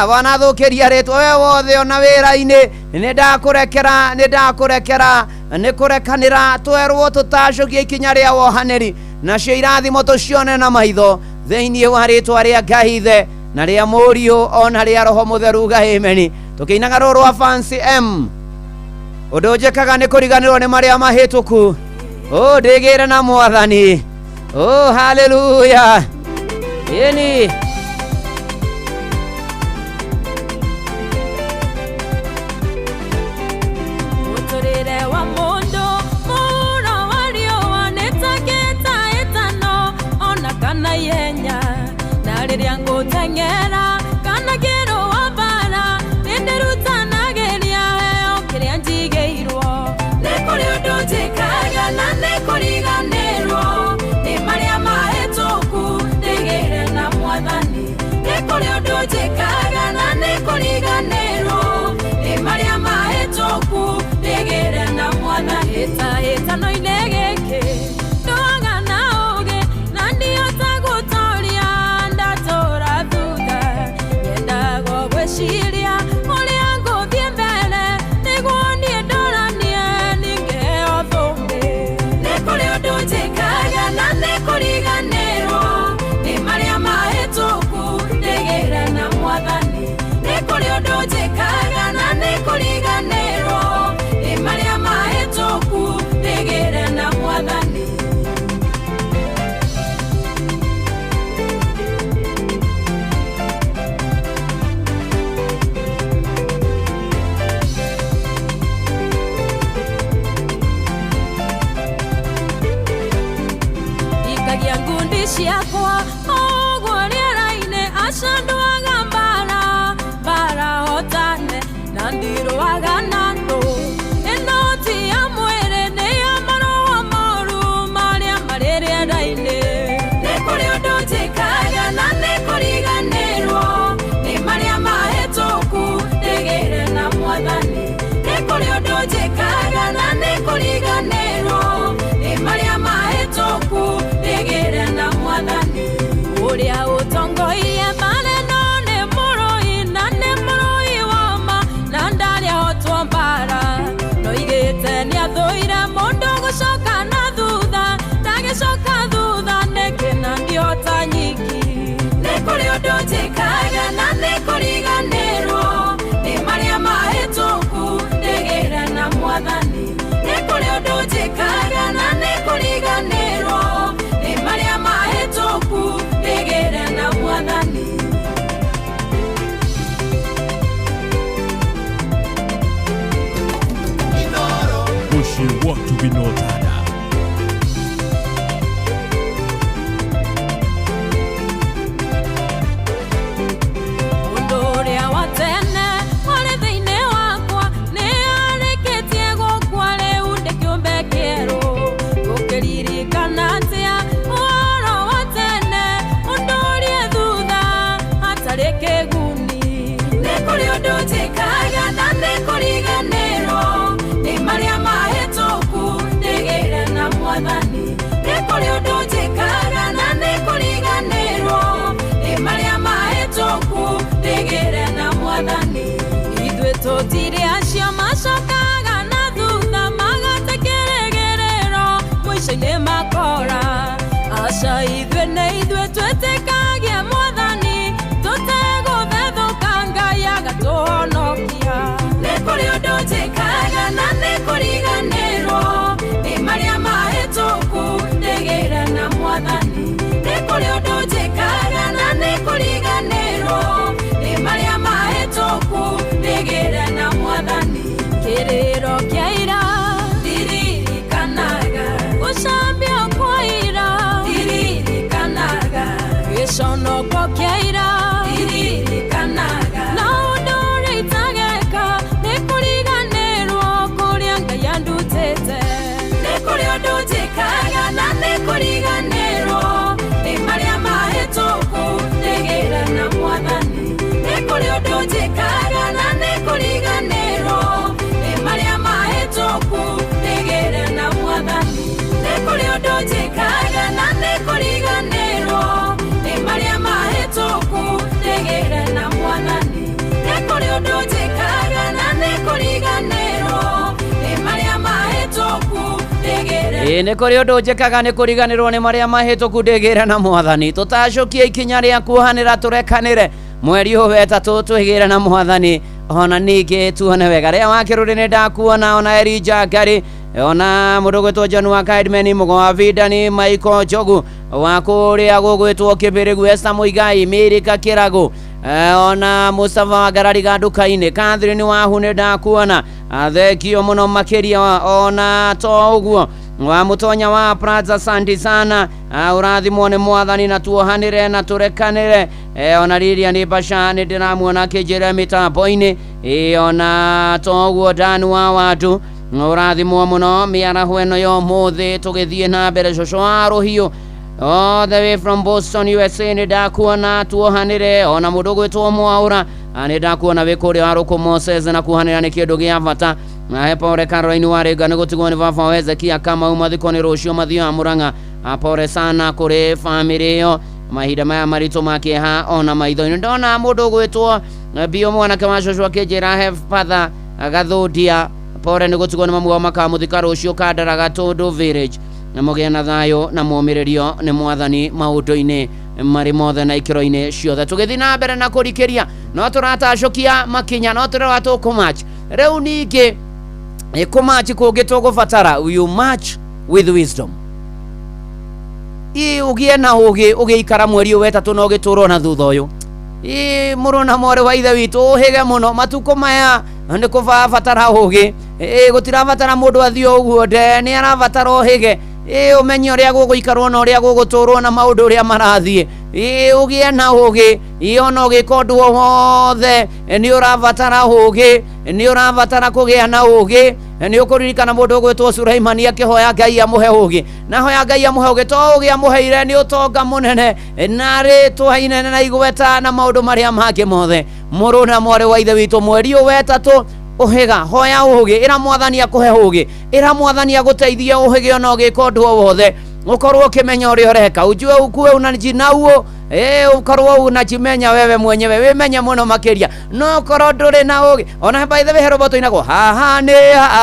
wanathukiria ritwa, we wothe ona wira-ini nindakurekera nikurekanira twerwo tutacokia ikinya ria wohaniri nacio irathimo tucione na maitho thiini wa ritwa ria Ngai Ithe na ria Muriu ona ria Roho Mutheru. Ameni. Tukiinaga ruru wa Fancy M undu njikaga ni kuriganirwo ni maria mahituku. Ndigire na Mwathani. Hallelujah. Yeni muturire wa mundu muro wario wanetaketa etano ona kana yenya na riria ngutengera kana kiro wabara nindirutanageria heo kiria njigeirwo nikuri undu njikaga na nikuriganirwo ni maria mahituku ndigire na Mwathani. Nikuri undu njikaga na nikuriganirwo ni maria mahituku ndigire na Mwathani. Etano inegeke ndoaga na uge na ndiota gutoria ndatora thutha yendago gwiciria uria nguthie mbere niguo nie ndoranie ningeo thumbi. Nikuri undu njikaga na nikuriganirwo ni maria mahituku ndigire na Mwathani. Nikuri undu njikaga na nikuriganirwo ni maria mahituku ndigire na Mwathani. Ikagia ngundi ciakwa oguo riera-ini acandwaga mbara hotane na ndirwaga na ndu inoti ya mwiri ni ya maroa moru maria mari riera-ini. Nikuri undu njikaga na nikuriganirwo ni maria mahituku ndigire na Mwathani. Nikuri undu njikaga na nikuriganirwo ni maria mahituku ndigire na Mwathani. Uria utongoie maneno ni murui na ni murui wama na ndaria hotwo mbara no igite ni athuire mundu gucoka na thutha ndagicoka thutha nikina ndiota nyiki. Nikuri undu njikaga na nikuriganirwo ni maria mahituku ndigire na Mwathani. Nikuri undu njikaga na nikuriganirwo ni maria mahituku ndigire na Mwathani. Pushing what to be noted. nä kå rä å ndå njä kaga nä kå riganä nä marä a mahä tå kundä gä re na Mwathani tå tacokie ikinya rä a kuohanä ra tå rekanä re mweri å wetatå twä gä re na Mwathani ona ningä tuone wega rä a wakä rå rä nä ndakuona ona Elijah Ngari ona må ndå gwä two Janua Kaidmeni må wa Vidani Michael Njogu wa kå rä a gå gwä two kä mbä rä gu Esther Muigai Mĩrika Kĩrago ona Mustafa wa Garariga nduka-inĩ Catherine Wahu nĩ ndakuona thengio mũno makĩria ona to ũguo wa mũtonya wa Plaza Santi sana ũrathimwo nĩ Mwathani na tuohanĩre na tũrekanĩre ona Lilian Basha nĩ ndĩramuona akĩnjĩra mĩtambo-inĩ ona to ũguo Dan wa watu ũrathimwo mũno mĩaraho ĩno ya ũmũthĩ tũgĩthiĩ na mbere Joshua wa Rũhiũ all the way from Boston USA nĩ ndakuona tuohanĩre ona mũndũ gwĩtwo Mwaũra nĩ ndakuona wĩ kũrĩa wa Rũkũ Moses na kuohanĩra nĩ kĩndũ gĩa bata pore Caroline Warĩnga nĩ gũtigwo nĩ baba wa Ezekia Kamau mathiko nĩ rũciũ mathio wa Mũrang'a pore sana kũrĩ famĩlĩ ĩyo mahinda maya maritũ makĩeha ona maitho-inĩ ndona mũndũ gwĩtwo Bio mwanake wa Joshua akĩnjĩra he father Gathũndia pore nĩ gũtigwo nĩ mamu wao makamũthika rũciũ Kandara Gatũndũ Village na mũgĩe na thayũ na mũmĩrĩrio nĩ Mwathani maũndũ-inĩ marĩ mothe na ikĩro-inĩ ciothe tũgĩthiĩ na mbere na kũrikĩria no tũratacokia makinya no tũrĩa tũkũmatch rĩu ningĩ kũmatch kũngĩ tũgũbatara you match with wisdom ũgĩe na ũgĩ ũgĩikara mweri wetatũ na ũgĩtũrwo na thutha ũyũ mũrũ na mwarĩ wa ithe witũ ũhĩge mũno matukũ maya nĩ kũbatara ũgĩ gũtirabatara mũndũ athiĩ ũguo nde nĩ arabatara ũhĩge ũmenye ũrĩa gũgũikarwo na ũrĩa gũgũtũrwo na maũndũ ũrĩa marathiĩ ũgĩe na ũgĩ ona ũgĩka ũndũ wothe nĩ ũrabatara ũgĩ nĩ ũrabatara kũgĩa na ũgĩ nĩ ũkũririkana mũndũ gwĩtwo Sulaimani akĩhoya Ngai amũhe ũgĩ na hoya Ngai amũhe ũgĩ to ũgĩ amũheire nĩ ũtonga mũnene na rĩtwa inene na igweta na maũndũ marĩa mangĩ mothe mũrũ na mwarĩ wa ithe witũ mweri wetatũ ũhĩga hoya ũgĩ ĩra Mwathani akũhe ũgĩ ĩra Mwathani agũteithie ũhĩge ona ũgĩka ũndũ o wothe ũkorwo ũkĩmenya ũrĩa ũreka ujue ukuwe unajinauo ukorwo unajimenya wewe mwenyewe wimenye mũno makĩria no korwo ndũrĩ na ũgĩ ona by the way roboto inagwo haha nĩ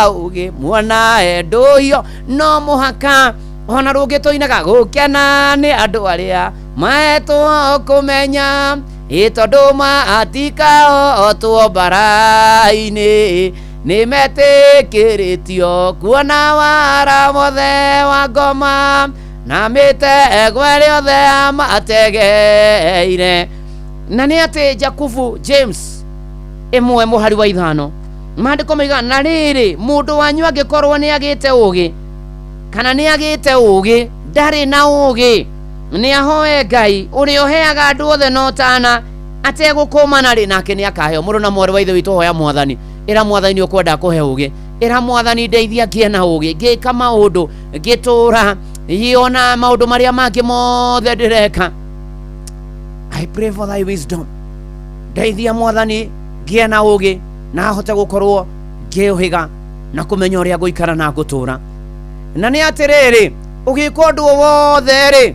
ũgĩ mwana ndũhio no mũhaka ona rũngĩtũinaga gũkena nĩ andũ arĩa mahetwo kũmenya tondũ matikao tuo mbara-inĩ nĩ metĩkĩrĩtio kuona wara wothe wa ngoma na mĩtego ĩrĩa yothe mategeire na nĩ atĩ Jakubu James 1:5 maandĩko moiga na rĩrĩ mũndũ wanyu angĩkorwo nĩ agĩte ũgĩ kana nĩ agĩte ũgĩ ndarĩ na ũgĩ nĩ ahoe Ngai ũrĩa ũheaga andũ othe na ũtana ategũkũmana rĩ nake nĩ akaheo mũrũ na mwarĩ wa ithe witũ hoya Mwathani ĩra Mwathani ũkwenda kũhe ũgĩ ĩra Mwathani ndeithia ngĩe na ũgĩ ngĩka maũndũ ngĩtũra ona maũndũ marĩa mangĩ mothe ndĩreka I pray for thy wisdom ndeithia Mwathani ngĩe na ũgĩ na hote gũkorwo ngĩũhĩga na kũmenya ũrĩa ngũikara na ngũtũra na nĩ atĩrĩrĩ ũgĩka ũndũ wothe rĩ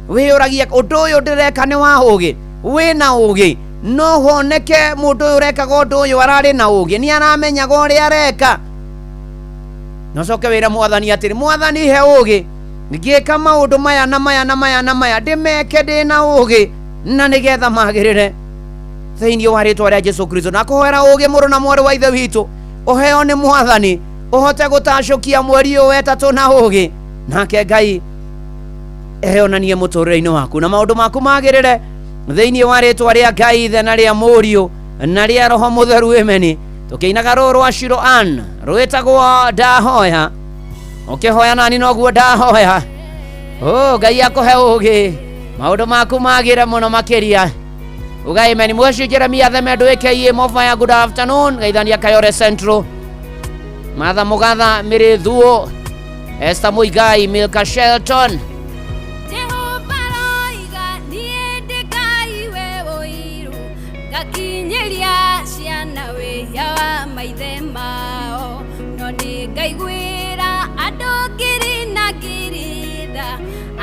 wĩyũragia ũndũ ũyũ ndĩreka nĩ wa ũgĩ wĩna ũgĩ no honeke mũndũ ũyũ ũrekaga ũndũ ũyũ ararĩ na ũgĩ nĩ aramenyaga ũrĩa areka no coke wĩra Mwathani atĩrĩ Mwathani he ũgĩ ngĩka maũndũ maya na maya na maya na maya ndĩmeke ndĩ na ũgĩ na nĩgetha magĩrĩre thĩinĩ wa rĩtwa rĩa Jesũ Kristo na kũhoera ũgĩ mũrũ na mwarĩ wa ithe witũ ũheo nĩ Mwathani ũhote gũtacũkia mweri ũyũ wetatũ na ũgĩ nake Ngai eonanie mũtũrĩre-inĩ waku na maũndũ maku magĩrĩre thĩinĩ wa rĩtwa rĩa Ngai ithe na rĩa mũriũ na rĩa Roho Mũtheru ameni tũkĩinaga rũrũ rwa Shiloh rwĩtagwo ndahoya ũkĩhoya nani noguo ndahoya Ngai akũhe ũgĩ maũndũ maku magĩre mũno makĩria uga amen Mweshi Jeremia Themendu aka Mofaya good afternoon Gaithania Kayore Central Martha Mugatha Mĩrĩ Thuo Esther Muigai Milka Shelton gakinyĩria ciana wĩya wa maithe mao no nĩ ngaiguĩra andũ ngiri na ngiri tha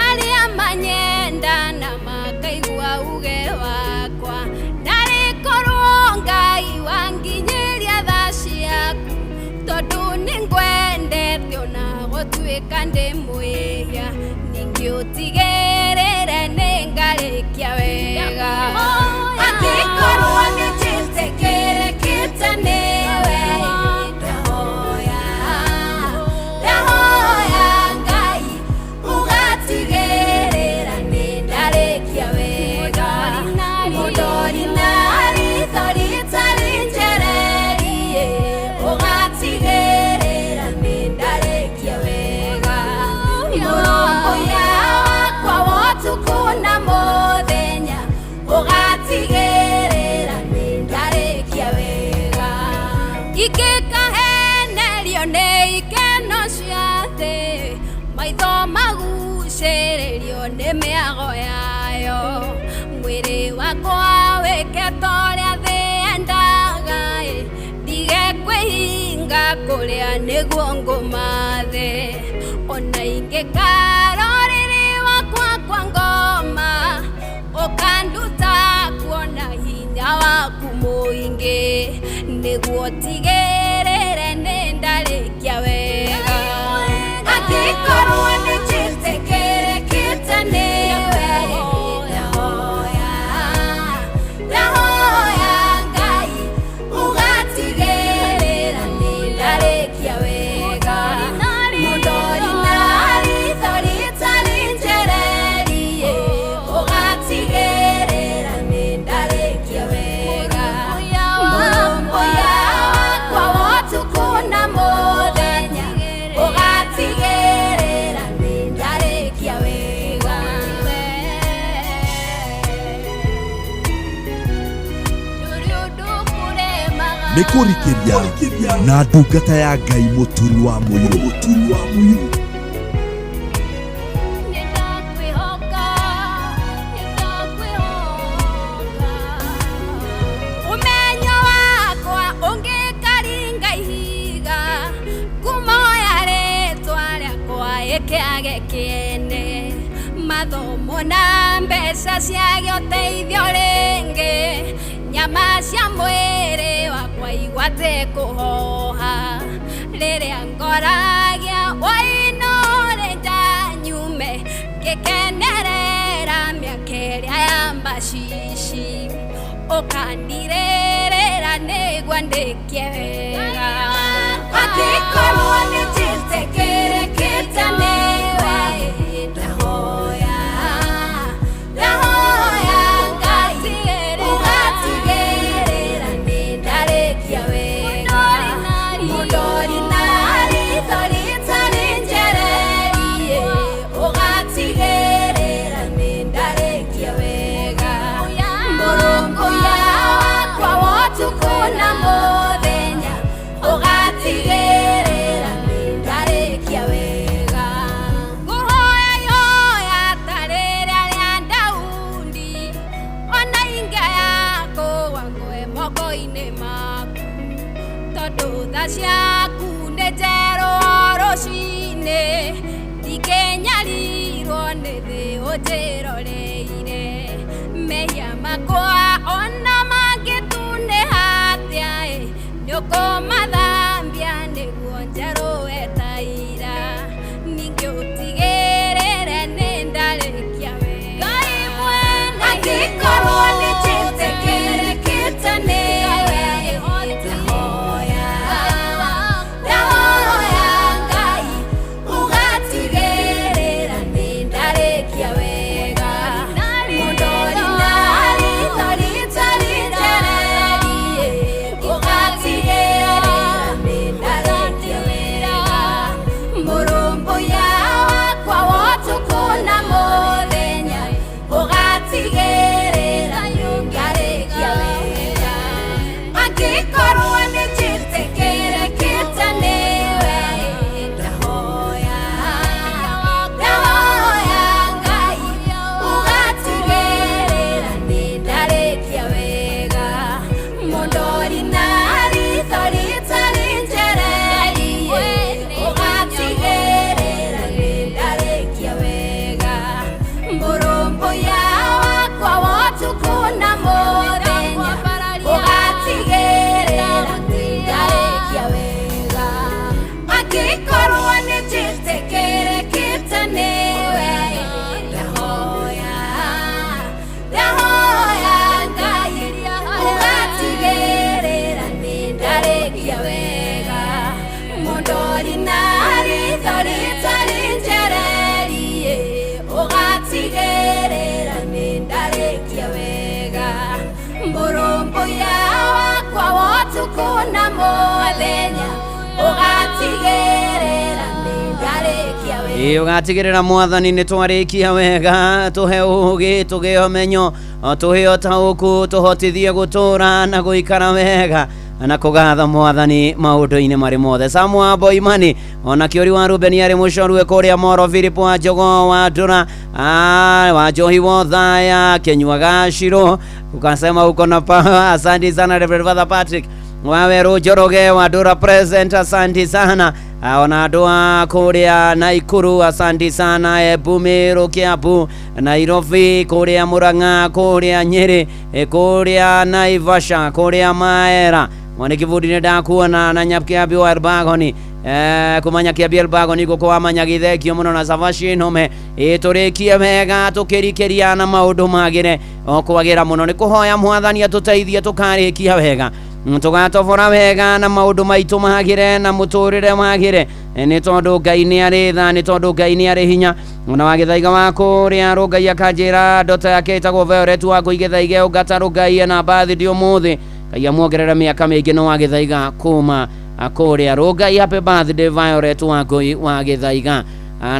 arĩa manyenda na makaigua uge wakwa ndarĩ korwo Ngai wanginyĩria tha ciaku tondũ nĩ ngwendete ona gũtuĩka ngatwika ndi mwihia ningi utigerere ningarekia wega angikorwo nijitegerekete niwe ndahoya Ngai ugatigerera nindarekia wega mudori nari thori tari njererie ugatigerera nindarekia wega murongo yakwa wotukuna muthenya ugatigerera nindarekia wega ikikahenerio ni ikeno ciathi maitho magucĩrĩrio nĩ mĩago yayo mwĩrĩ wakwa wĩkĩtwo ũrĩa thĩ yendaga ndige kwĩhinga kũrĩa nĩguo ngũmathe ona ingĩkara ũrĩrĩ wakwa kwa ngoma ũkanduta kuona hinya waku mũingĩ nĩguo tigĩrĩre nĩndarĩkia wega angĩkorwo nĩnjĩtĩkĩrĩkĩte nĩwe ndahoya Ngai ũgatigĩrĩra nĩndarĩkia wega mũndori nari thori tari njererie ũgatigĩrĩra nĩndarĩkia wega mũrũmbũya wakwa wotukuna mũthenya ũgatigĩrĩra nĩndarĩkia wega nĩ kũrikĩria na ndungata ya Ngai mũturi wa mũirũ umenyo wakwa ũngĩkaringa ihiga kumoya rĩtwa rĩakwa ĩkĩage kĩene mathomo na mbeca ciagĩa ũteithio rĩngĩ nyama cia mwĩrĩ wakwa igwate kũhoha rĩrĩa ngoragia wainũrĩ ndanyume ngĩkenerera mĩaka ĩrĩa ya macici ũkandirĩrĩra nĩguo ndĩkie wega angĩkorwo nĩnjĩtĩkĩrĩkĩte nĩwe ndahoya Ngai ũgatigĩrĩra nĩndarĩkia wega mũndori nari thori tari njererie ũgatigĩrĩra nĩndarĩkia wega mũrũngũ yakwa wotukuna mũthenya ũgatigĩrĩra nĩndarĩkia wega ngũhoya yoya ta rĩrĩa rĩa Daudi ona inga yakũgwa ngũe moko-inĩ maku tondũ tha ciaku nĩ njerũ rũcinĩ ndingĩnyarirwo nĩ thĩ ũnjĩroreire mehia makwa ona mangĩtunĩha atĩa nĩũkũmathambia nĩguo njerũe ta ira ningĩ ũtigĩrĩre nĩndarĩkia wega angĩkorwo nĩnjĩtĩkĩrĩkĩte nĩwe ndahoya Ngai ũgatigĩrĩra nĩndarĩkia wega mũndori nari thori tari njererie ũgatigĩrĩra nĩndarĩkia wega mũrũmbũya wakwa wotukuna mũthenya ũgatigĩrĩra nĩndarĩkia wega angĩkorwo nĩnjĩtĩkĩrĩkĩte nĩwe ndahoya Ngai ũgatigĩrĩra nĩndarĩkia wega mũndori nari thori tari njererie ũgatigĩrĩra nĩndarĩkia wega mũrũmbũya wakwa wotukuna mũthenya ũgatigĩrĩra nĩndarĩkia wega angĩkorwo nĩnjĩtĩkĩrĩkĩte tukuna muthenya ugatigirira nindarikia wega ugatigirira mwathani ni twarikia wega tuhe ugi tuge omenyo tuhe otauku tuhotithie gutura na guikara wega na kugatha mwathani maundu-ini mari mothe. Samwa Boimani ona kiori wa Rubeni ari mucorwe kuria Moro Philip wa Jogo wa Ndura wa Johi wa Thaya Kenywa Gashiro ukasema uko na pa. Asante sana Reverend Father Patrick Waweru Njoroge wa Ndura present. Asante sana ona doa kuria Naikuru. Asante sana Ebumiru Kiambu Nairobi kuria Murang'a kuria Nyeri kuria Naivasha kuria Maera mwana kivudine ndakuona na Nyapkiambi wa Elbagoni kumanya Kiambi Elbagoni guko amanya githekio muno na Savashi nome turikie wega tukirikeria na maundu magire okwagira muno ni kuhoya mwathani atuteithie tukarikia wega tugatobora wega na maundu maitu magire na muturire magire ni tondu Ngai ni ari tha ni tondu Ngai ni ari hinya ona wagithaiga wako ria Ngai akanjira ndota yake itagwo Violet wa kuigithaiga ugataru Ngai na bathi dio muthi Ngai amuongerera miaka mingi no wagithaiga kuma akuria Ngai happy birthday Violet wa Ngui wagithaiga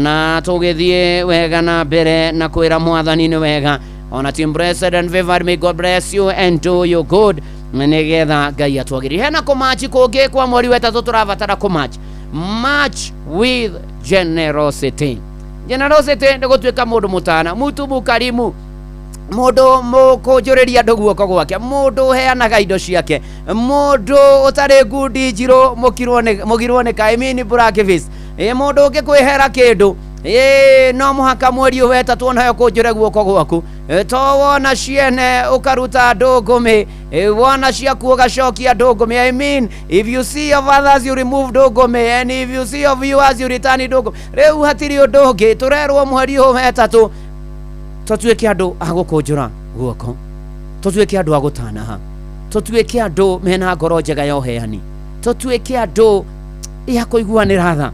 na tugithie wega na mbere na kwira mwathani ni wega ona team president Vivar, may God bless you and do you good nigetha Ngai atwagirie hena kumachi kungi kwa mweri wetatu turabatara kumachi match with generosity. Generosity ni gutuika mundu mutana mutu mukarimu mundu mukujuriria andu guoko gwake mundu heanaga indo ciake mundu utari ngundi njiro mugirwo ni kaimini brakevis mundu ungikwihera kindu no muhaka mweri wetatu onayo kunjure guoko gwaku to wona ciene ukaruta ndungumi wona ciaku ugacokia ndungumi. I mean if you see of others you remove ndungumi and if you see of yours you return ndungumi. Riu hatiri undu ungi turerwo mweri wetatu tutuike andu agukunjura guoko tutuike andu agutanaha tutuike andu mena ngoro njega ya uheani tutuike andu ya kuiguanira tha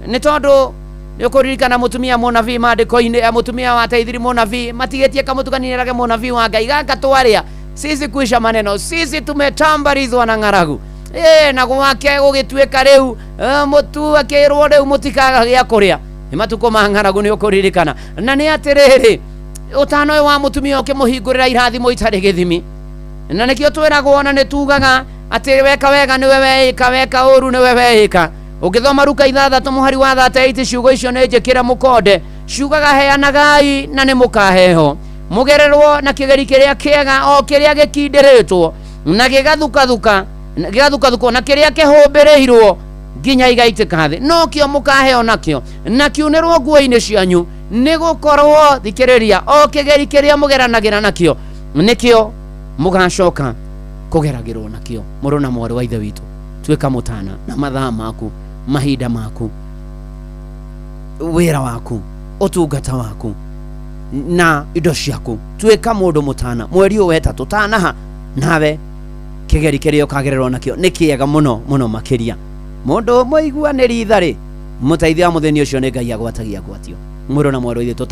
ni tondu nikuririkana mutumia munabii mandiko-ini mutumia wa Taithiri munabii matigetie kamutukanirage munabii wa Ngai gaka twaria sisi kuisha maneno sisi tumetambarizwa na ng'aragu na gwake gugituika riu mutu akirwo riu mutikaga gya kuria ni matuko ma ng'aragu ni ukuririkana na ni atiriri utano wa mutumia ukimuhingurira irathimo itari githimi na nikio twiragwo ona ni tugaga ati weka wega ni wewe ika weka uru ni wewe ika ukithoma Luka 6 muhari wa 38 ciugo icio ni njikira mukonde ciugaga heanagai na ni mukaheho mugererwo na kigeri kiria kiega o kiria gikindiritwo na gigathukathuka na kiria kihumbirirwo nginya igaitika thi no kio mukaheo na kiunirwo nguo-ini cianyu ni gukorwo thikiriria o kigeri kiria mugeranagira nakio nikio mugacoka kugeragirwo nakio. Muru na mwaru wa ithe witu twika mutana na mathaa maku mahinda maku wira waku utungata waku na indo ciaku twika mundu mutana mweri wetatu tanaha nawe kigeri kiria ukagererwo nakio ni kiega muno muno makiria mundu muiguaniri ithari mutaithia mutheni ucio ni Ngai agwatagia gwatio. Muru na mwaru ithe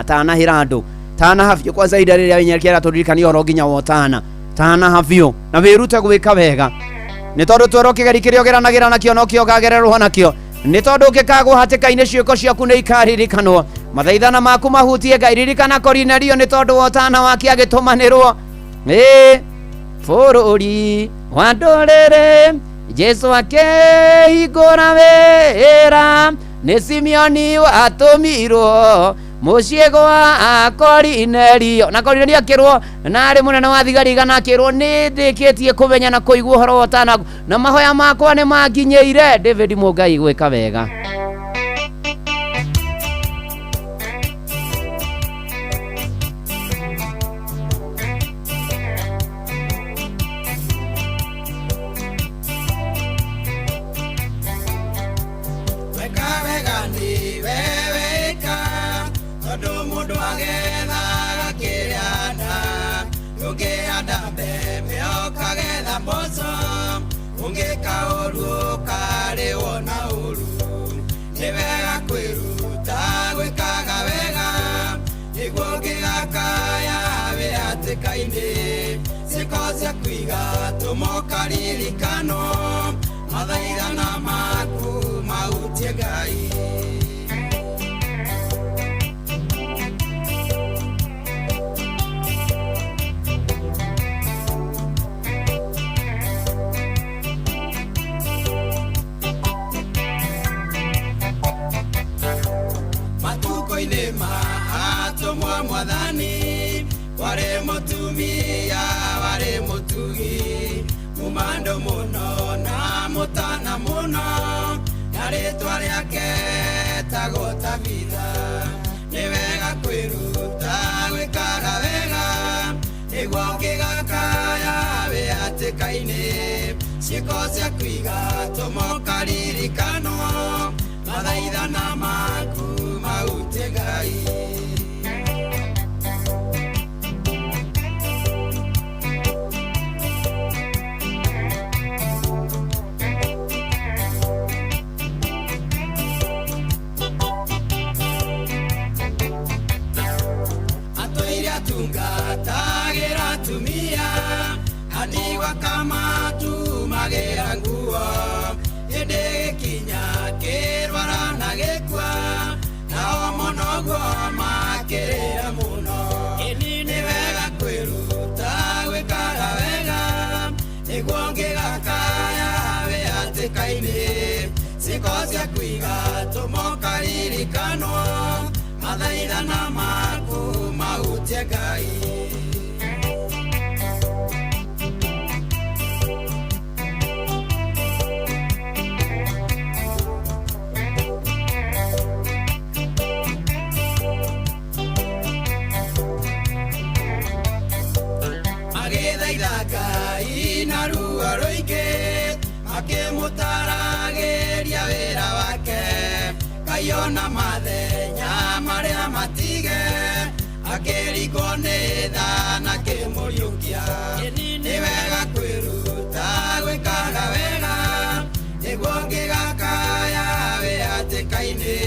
tanahira andu tanahafio kwa zaida riria winyakiara turirikania oro nginya wotana tanahafio na wirute gwika wega ni tondu twero kigeri kiria ugeranagira nakio no kio gagererwo nakio ni tondu ukikagwo hatika-ini ciuko ciaku ni ikaririkanwo mathaithana maku mahutie Ngai. Ririkana Kornelio ni tondu wotana wake agitumanirwo bururi wa nduriri Jesu akihingura wira ni Simeoni atumirwo muciĩ gwa Kornelio na Kornelio akirwo na ari munene wa thigari igana akirwo ni ndikitie kumenya na kuigua horo wotana na mahoya makwa ni manginyeire. David Mugai gwika wega ciĩko cia kũiga tũmokaririkano mathaithana maku mahutie Ngai. Matuko-inĩ mahatũmwo Mwathani warĩ mũtumia warĩ mũtugi mũmando mũno na mũtana mũno na rĩtwa rĩake etagwo Tabitha. Nĩ wega kwĩruta gwĩkaga wega nĩguo ũngĩgakaya wĩ hatĩka-inĩ. Ciĩko cia kũiga tũmokaririkano mathaithana maku mahutie Ngai. Tungatagĩra atumia handigwa kamatu magĩra nguo hĩndĩ gĩkinya kĩrwara na gĩkua nao mũnoguo makĩrĩra mũno. Nĩ wega kwĩruta gwĩkaga wega nĩguo ũngĩgakaya wĩ hatĩka-inĩ. Ciĩko cia kũiga tũmokaririkano mathaithana maku mahutie Ngai. Magĩthaitha Ngai na ruo rũingĩ makĩmũtaragĩria wĩra wake. Ngai ona mathenya marĩa matige akĩringwo nĩ tha na kĩmũriũkia. Nĩ wega kwĩruta gwĩkaga wega nĩguo ũngĩgakaya wĩ hatĩka-inĩ.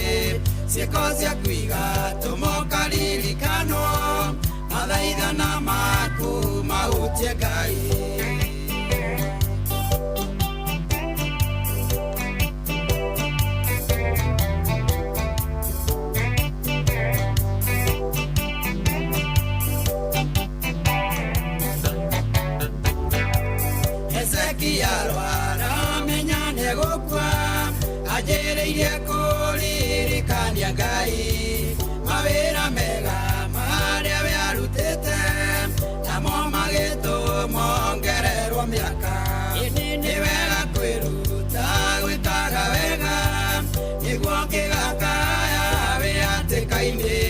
Ciĩko cia kũiga tũmokaririkano mathaithana maku mahutie Ngai. Arwara menya nĩgũkua anjĩrĩirie kũririkania Ngai mawĩra mega marĩa we arutĩte namo magĩtũma ongererwo mĩaka. Nĩ wega kwĩruta gwĩkaga wega nĩguo ũngĩgakaya wĩ hatĩka-inĩ.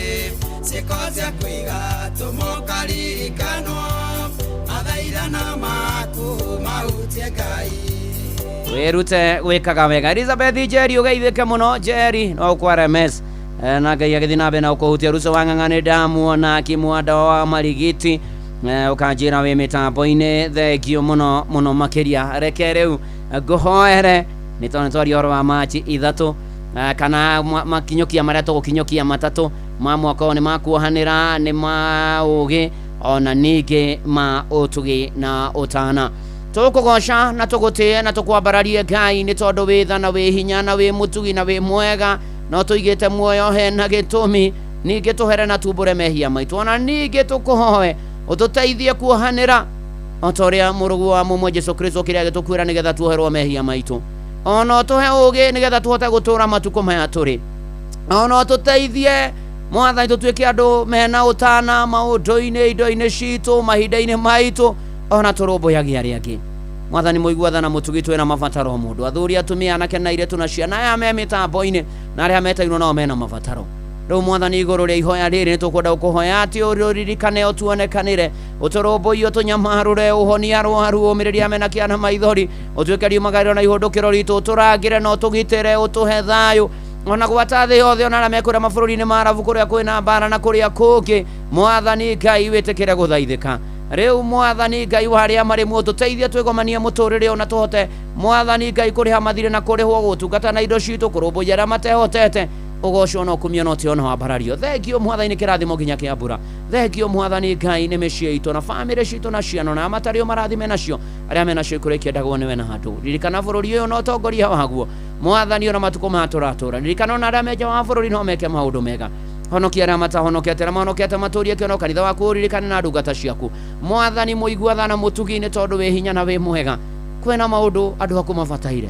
Ciĩko cia kũiga tũmokaririkano mathaithana maku mahutie Ngai. Wĩrute gwĩkaga wega. Elizabeth Njeri ũgeithĩke mũno. Njeri no ũkware mes na Ngai agĩthiĩ na mbere na ũkũhutia. Ruso wa Ng'ang'a nĩ ndamuona akĩmwenda wa marigiti ũkanjĩra wĩ mĩtambo-inĩ. Thengio mũno mũno makĩria. Reke rĩu ngũhoere nĩ tondũ nĩtwaria ũhoro wa machi ithatũ kana makinyũkia marĩa tũgũkinyũkia matatũ ma mwaka ũyũ nĩ makuohanĩra nĩ ma ũgĩ ona ningĩ ma ũtugi na ũtana. Tũkũgoca na tũgũtĩe na tũkwambararie Ngai nĩ tondũ wĩ tha na wĩ hinya na wĩ mũtugi na wĩ mwega no tũigĩte muoyo hena gĩtũmi. Ningĩ tũhere na tumbũre mehia maitũ ona ningĩ tũkũhoe ũtũteithie kuohanĩra o ta ũrĩa mũrũgu wa mũmwe Jesũ Kristo kĩrĩa gĩtũkwĩra nĩgetha tuoherwo mehia maitũ. Ona tũhe ũgĩ nĩgetha tũhote gũtũra matukũ maya tũrĩ. Ona tũteithie Mwathani tũtuĩke andũ mena ũtana maũndũ-inĩ indo-inĩ citũ mahinda-inĩ maitũ ona tũrũmbũyagia arĩa angĩ. Mwathani mũigua na mũtugi twĩna mabataro mũndũ. Athuri atumia anake na airĩtu na ciana aya me mĩtambo-inĩ na arĩa metairwo nao mena mabataro. Rĩu Mwathani igũrũ rĩa ihoya rĩrĩ nĩtũkwenda gũkũhoya atĩ ũririkane ũtuonekanĩre ũtũrũmbũiye ũtũnyamarũre ũhonie arwaru ũmĩrĩria mena kĩana maithori ũtuĩke riumagarĩro na ihũndũkĩro ritũ ũtũrangĩre na ũtũgitĩre ũtũhe thayũ ona gwata thĩ yothe ona arĩa mekũrĩa mabũrũri-inĩ ma Arabu kũrĩa kwĩna mbara na kũrĩa kũngĩ. Mwathani Ngai wĩtĩkĩre gũthaithĩka. Rĩu Mwathani Ngai harĩa marĩ muo tũteithie twĩgomanie mũtũrĩre ona tũhote Mwathani Ngai kũrĩha mathirĩ na kũrĩhwo gũtungata na indo citũ kũrũmbũiya arĩa matehotete ũgocwo no kumia no tĩona wa mbarario. Thengio Mwathani kĩrathimo nginya kĩambura. thegio mwathani Ngai nĩ mĩciĩ itũ na bamĩrĩ citũ na ciano na matario marathime nacio arĩa mena ciĩkũrĩa kĩendagwo nĩwe na handũ. Ririkana bũrũri ũyũ na ũtongoria waguo mwathani ona matukũ matũratũra. Ririkana ona arĩa menja wa bũrũri no meke maũndũ mega. Honokia arĩa matahonokete na mahonokete matũrie kĩono kanitha waku ũririkane na ndungata ciaku mwathani mũigua thana mũtugi-inĩ tondũ wĩ hinya na wĩ mwega. Kwĩna maũndũ andũ aku mabataire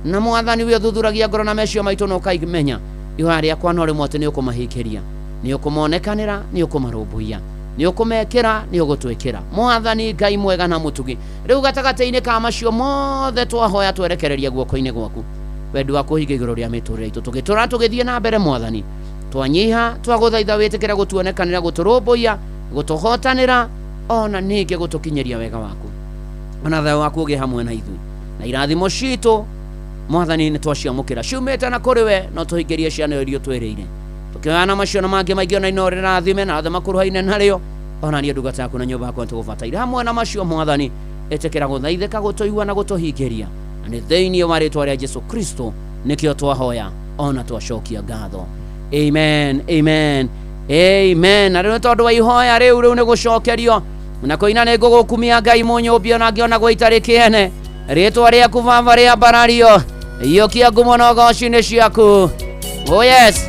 na mwathani wĩ ũthuthuragia ngoro na mecio maitũ na ũkaimenya ihoya rĩakwa no rĩmwe atĩ nĩ ũkũmahingĩria, nĩ ũkũmonekanĩra, nĩ ũkũmarũmbũiya, nĩ ũkũmekĩra, nĩ ũgũtwĩkĩra mwathani Ngai mwega na mũtugi. Rĩu gatagatĩ-inĩ ka macio mothe twahoya twerekereria guoko-inĩ gwaku wendi waku hinge igũrũ rĩa mĩtũrĩre itũ tũgĩtũra tũgĩthiĩ na mbere mwathani twanyiha twagũthaitha wĩtĩkĩre gũtuonekanĩra, gũtũrũmbũiya, gũtũhotanĩra ona ningĩ gũtũkinyĩria wega waku. Ona thayũ waku ũgĩe hamwe na ithuĩ na irathimo citũ mwathani nĩ twaciamũkĩra ciumĩte na kũrĩ we no tũhingĩrie ciana irio twĩrĩire tũkĩoyana macio na mangĩ maingĩ ona ino rĩrathime na othe makuruhaine narĩo ona niĩ ndungata yaku na nyũmba yakwa nĩtũgũbataire hamwe na macio mwathani ĩtĩkĩra gũthaithĩka gũtũigua na gũtũhingĩria na nĩ thĩinĩ wa rĩĩtwa rĩa Jesũ Kristo nĩkĩo twahoya ona twacokia ngatho. Amen, amen, amen. Na rĩu tondũ wa ihoya rĩu nĩ gũcokerio na kũina nĩ ngũgũkumia Ngai mũnyũmbie ona ngĩona gwa itarĩ kĩene rĩĩtwa rĩaku Baba rĩa mbarario iyũkia ngumo na ũgooci nĩ ciaku. Oh yes.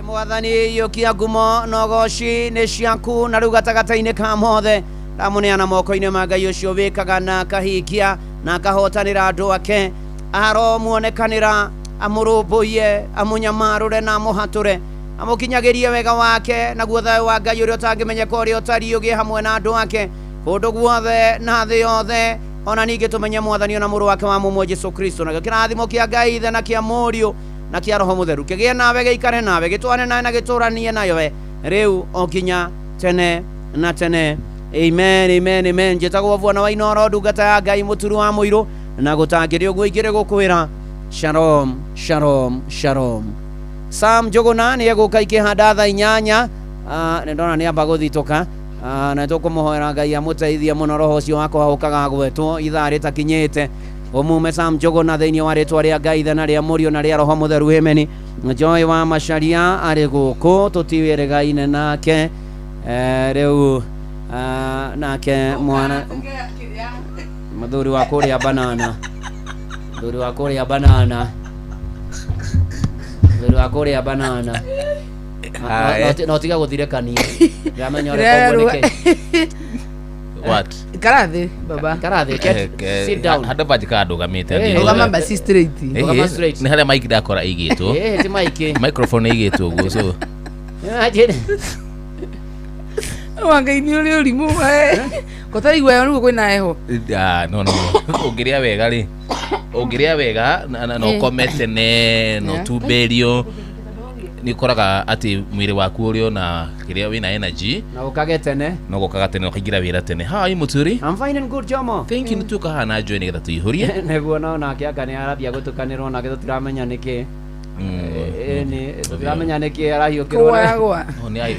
Mwathani iyũkia ngumo na ũgooci nĩ ciaku na rĩu gatagatĩ-inĩ ka mothe ndamũneana moko-inĩ ma Ngai ũcio wĩkaga na akahingia na akahotanĩra andũ ake aromuonekanĩra amũrũmbũiye amũnyamarũre na amũhatũre amũkinyagĩrie wega wake naguo thayũ wa Ngai ũrĩa ũtangĩmenyeka ũrĩa ũtariĩ ũgĩe hamwe na andũ ake kũndũ guothe na thĩ yothe ona ningĩ tũmenye mwathani ona mũrũ wake wa mũmwe Jesũ Kristo nakĩo kĩrathimo kĩa Ngai ithe na kĩa Mũriũ na kia Roho Mũtheru kĩgĩe nawe gĩikare nawe gĩtũane nawe na gĩtũranie nawe rĩu o nginya tene na tene. Amen, amen, amen. Njĩtagwo Bwana wa Inoro ndungata ya Ngai mũturu wa mũirũ na gũtangĩrĩ ũguo ingĩrĩ gũkwĩra shalom shalom shalom. Sam Njũgũna nĩ egũka ikĩhanda thaa 8 nĩ ndona nĩ amba gũthitũka na tũkũmũhoera Ngai amũteithie mũno roho ũcio wakwa ũkaga gwetwo ithaa rĩtakinyĩte umume Sam Njũgũna thĩinĩ wa rĩtwa rĩa Ngai ithe na rĩa Mũriũ na rĩa Roho Mũtheru amen. Joy wa Macharia arĩ gũkũ tũtiwĩrĩgaine nake rĩu nake mwana mũthuri wa kũrĩa banana mũthuri wa kũrĩa banana mũthuri wa kũrĩa banana no tiga gũthirekania ndamenya ũrĩa koguo nĩkĩ. What? Karathi baba. Karathi sit down. Hada bajika ndugamite. Ugama basi straight. Ugama straight. Ni hale mic ndakora igitwo. Ti mic. Microphone igitwo guo so. Ajene. Wangai ni uri urimu kotari gwe rugo kwina heho. No ungiria wega ri. Ungiria wega no komete ne no tuberio ni koraga ati mwiri waku urio na kiria wina energy na ukage tene ukagira wira tene. Hi muturi. I'm fine and good Jomo. Thank you nituka hana join getha tuihurie neguo naona kiaka ni arabia gutukanirwo na getho tiramenya niki ni tiramenya niki arahiukirwo ni ai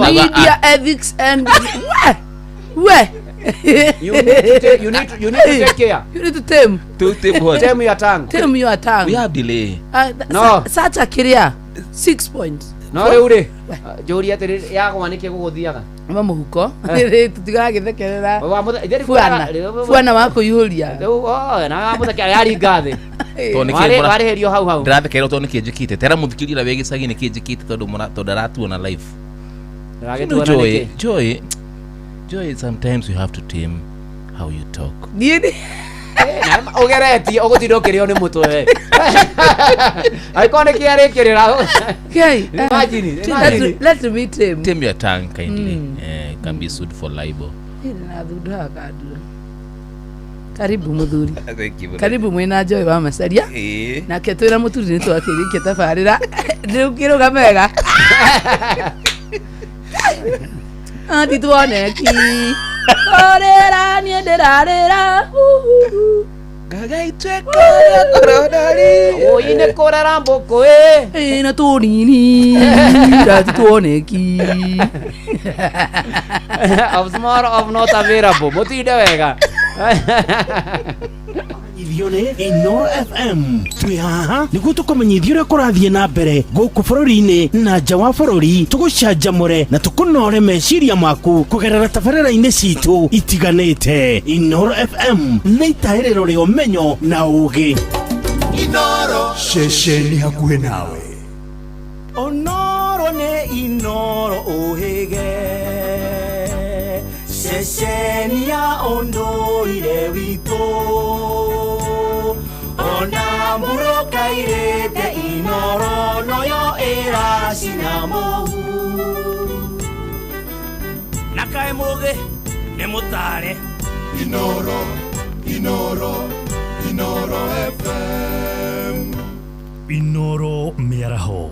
media ethics and we You need to take care. You need to tame. To tame what? Tame your tongue. Tame your tongue. We have delay. No. Such a career. 6 points. No uri. Jori atiri yako wanike guguthiaga. Mama huko. Tutigaga githekerera. Fuana wako yuria. Na mutha kia yari ngathe. Wari herio hau. Ndirathekera to nikinjikite. Tera muthikirira we gicagi nikinjikite tondu ndaratuona live. Joy, sometimes you have to tame how you talk. Nini? Ogereti ogutirokerio ni mutwe. Aikone kiare kirira. Okay. Imagine. Let me tame. Tame your tongue kindly. Can be sued for libel. Na thudha kadu. Karibu muthuri. Thank you. Karibu mwena Joy wa Masaria. Na ketwira muturi ni twakirikie tabarira. Ndirukiruga mega. Ati tuone ki. Orera ni nderarera. Gagaitwe korodari. Oine korara mboko na tonini. Ati tuone ki. Of tomorrow of not available. Mutide wega. Ithione Inoro FM twi haha niguo tukumenyithia uria kurathie na mbere guku bururi-ini na nja wa bururi tugucanjamure na tukunore meciria maku kugerera tabarĩra-inĩ citu itiganĩte. Inoro FM nĩ itaĩrĩro rĩa ũmenyo na ũũgĩ. Inoro ceceni hakuhĩ nawe. Onoro nĩ Inoro ũhĩge ceceni ya ũndũire witũ. Ona muroka irete Inoro noyo era sinamohu. Nakae muge ne mutare. Inoro FM. Inoro miaraho.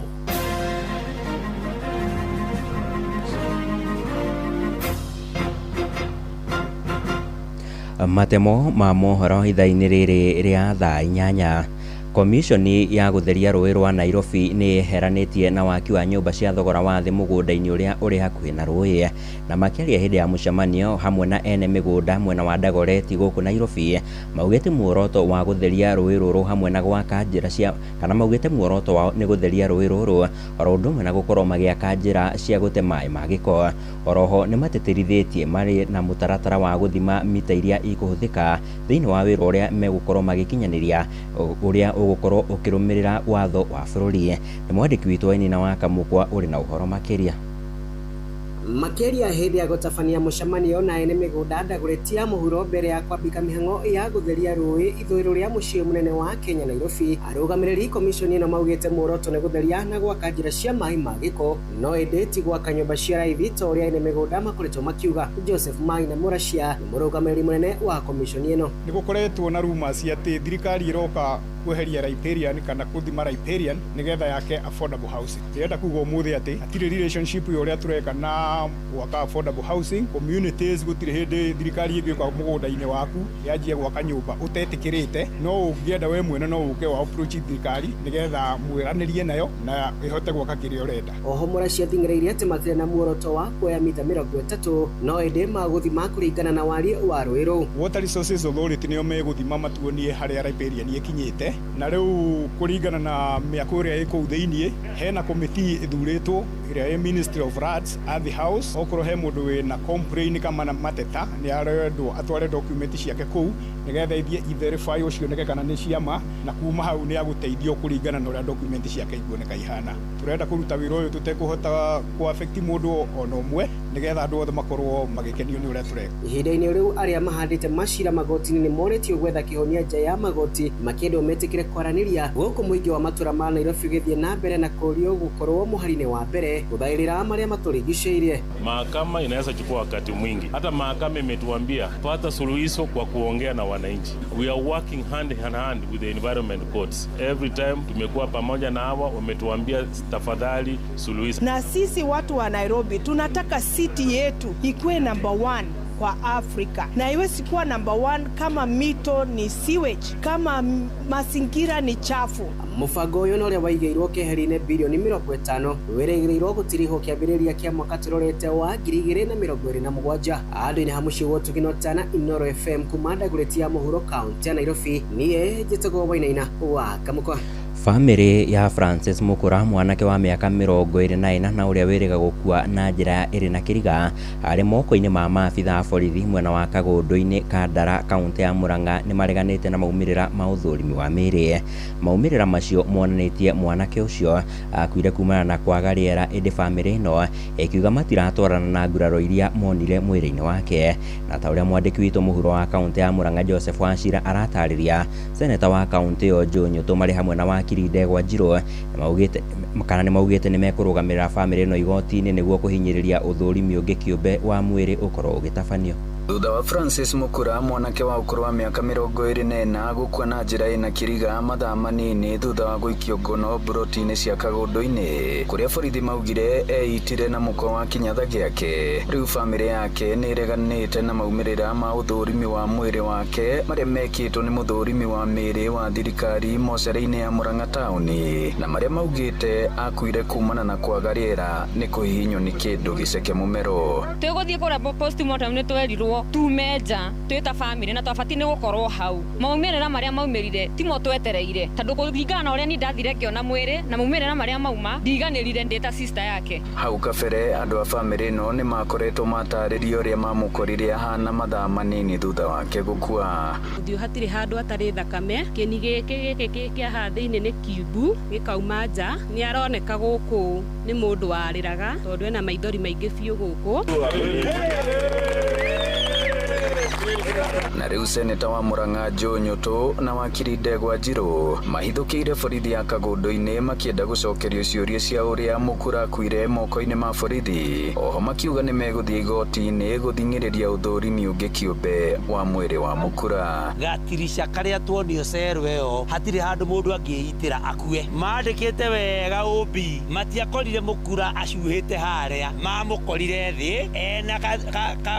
Matemo ma mohoro ithaa-inĩ rĩrĩ rĩa thaa 8. Komishoni ya gutheria rũĩ rwa Nairobi nĩ heranĩtie na waki wa nyũmba cia thogora wa thĩ mũgũnda-inĩ ũrĩa ũrĩ hakuhĩ na rũĩ. Na makĩaria hĩndĩ ya mũcemanio hamwe na ene mĩgũnda mwena wa Dagoretti gũkũ Nairobi, maugĩte muoroto wa gutheria rũĩ rũrũ hamwe na gwaka njĩra cia maugĩte muoroto wao nĩ gutheria rũĩ rũrũ oro ũndũ ũmwe na gũkorwo magĩaka njĩra cia gũte maĩ ma gĩko. Oroho nĩ matĩtĩrithĩtie marĩ na mũtaratara wa gũthima mita iria ikũhũthĩka thĩinĩ wa wĩra ũrĩa megũkorwo magĩkinyanĩria ũrĩa ũgũkorwo ũkĩrũmĩrĩra watho wa bũrũri. Nĩ mwandĩki witũ Wainaina wa Kamũkwa ũrĩ na ũhoro makĩria. Makeria hĩndĩ ya gũtabania mũcemanio na ene mĩgũnda Dagoretti ya mũhuro mbere ya kwambika mĩhang'o ya gũtheria rũĩ ithũĩro rĩa mũciĩ mũnene wa Kenya Nairobi. Arũgamĩrĩri komishoni ĩno maugĩte muoroto nĩ gũtheria na gwaka njĩra cia maĩ ma gĩko, no ĩndĩ ti gwaka nyũmba cia raithi ta ũrĩa ene mĩgũnda makoretwo makiuga. Joseph Maina Mũracia nĩ mũrũgamĩrĩri mũnene wa komishoni ĩno. Nĩ gũkoretwo na rumors atĩ thirikari ĩroka kweheria riparian kana kuthima riparian nigetha yake affordable housing. Ndĩrenda kuga ũmũthĩ atĩ hatirĩ relationship ũrĩa tureka na gwaka affordable housing. Communities gũtirĩ hĩndĩ thirikari ĩngĩũka mũgũnda-inĩ waku yanjie gwaka nyũmba ũtetĩkĩrĩte, no ũngĩenda we mwene no ũke wa approach thirikari nigetha mwĩranĩrie nayo na ĩhote gwaka kĩrĩa ũrenda. Oho Mũracia athing'ĩrĩirie atĩ matirĩ na muoroto wa kuoya mita 30, no ĩndĩ magũthima kũringana na wariĩ wa rũĩ rũu. Water Resources Authority nĩo megũthima matuonie harĩa riparian ĩkinyĩte, na rĩu kũringana na mĩako ĩrĩa ĩkũu thĩinĩ hena committee ĩthurĩtwo ĩrĩa ĩ Ministry of Roads at the house. Okorwo he mũndũ wĩna complain kama mateta nĩ arendwo atware document ciake kũu nigetha ithie verify ũcio kana nĩ ciama, na kuma hau nĩ agũteithio kũringana na ũrĩa document ciake ikuoneka ihana. Turenda kũruta wĩra ũyũ tũtekũhota ku affect mũndũ ona ũmwe nigetha andũ othe makorwo magĩkenio nĩ ũrĩa tureka. Ihinda-inĩ rĩu arĩa mahandĩte macira magoti-inĩ nĩ moretio gwetha kĩhonia nja ya magoti, makĩendwo metĩkĩre kwaranĩria gũkũ mũingĩ wa matũra ma Nairobi ũgĩthiĩ na mbere na kũrio gũkorwo mũhari-inĩ wa mbere gũthaĩrĩra marĩa matũrigicĩirie. Mahakama inaweza chukua wakati mwingi. Hata mahakama imetuambia pata suluhisho kwa kuongea na wananchi. We are working hand in hand with the environment courts. Every time tumekuwa pamoja na hawa, wametuambia tafadhali suluhisho. Na sisi watu wa Nairobi tunataka city yetu ikuwe number 1 kwa Afrika, na iwezi kuwa number 1 kama mito ni sewage, kama mazingira ni chafu. Mubango uyu no ria waigeirwo keheri-ini bilioni 50 weregereirwo gutiriho kiambiriria kia mwaka turorete wa 2027. Andu-ini hamuci gotugino tana Inoro FM kumanda guretia muhuro county ya Nairobi. Nie Jitego Wainaina wa Kamuko. Family ya Francis Mukura mwanake wa miaka 24 na uria wiriga gukua na njira iri na kiriga ari moko-ini ma maabitha a borithi mwena wa Kagundu-ini Kandara kaunti ya Murang'a ni mareganite na maumirira ma uthurimi wa miri. Maumirira macio monanitie mwanake ucio akuire kumana na kwaga riera, indi family no ikiuga matiratwarana na nguraro iria monire mwiri-ini wake. Na ta uria mwandiki witu muhuro wa kaunti ya Murang'a Joseph Wachira aratariria, seneta wa kaunti yo Joe Nyoto mari hamwe na Ndegwa Njiro ni maugite ni mekurugamirira family no igoti-ini niguo kuhinyiriria uthurimi ungi kiumbe wa mwiri ukorwo ugitafanio. Thutha wa Francis Mukura mwanake wa ukuru wa miaka 24 gukua na njira ina kiriga mathaa manini thutha wa guikio ngono buroti-ini cia Kagundu-ini kuria borithi maugire eitire na muko wa kinyatha giake. Riu family yake ni ireganite na maumirira ma uthurimi wa mwiri wake maria mekitwo ni muthurimi wa miri wa thirikari mocere-ini ya Murang'a tauni, na maria maugite akuire kumana na kwaga riera ni kuhihinywo ni kindu giceke mumero. Tuguthie kura postmortem ni twerirwo tumeja twita family na twabati ni gukorwo hau. Maumirira maria maumirire timo twetereire tondu kuringana na uria ni ndathire kiona mwiri na maumirira maria mauma ndiganirire ndita sister yake. Hau kabere andu a family no ni makoretwo mataririo uria mamukorire ahana mathaa manini thutha wake gukua. Uthiu hatiri handu atari thakame, kini giki kia hathi-ini ni kiubu gikauma nja, ni aroneka guku ni mundu wariraga tondu ena maithori maingi biu guku. Na riu seneta wa Murang'a Joe Nyoto na wakiri Ndegwa Njiro mahithukire borithi ya Kagundu-ini makienda gucokerio ciuria cia uria Mukura kuire moko-ini ma borithi. Oho makiuga ni meguthie igoti-ini guthingiriria uthurimi ungi kiumbe wa mwiri wa Mukura. Gatirisha karia tuonio cero iyo hatiri handu mundu angiitira akue. Mandikite wega ubi matiakorire Mukura acuhite haria, mamukorire thi ena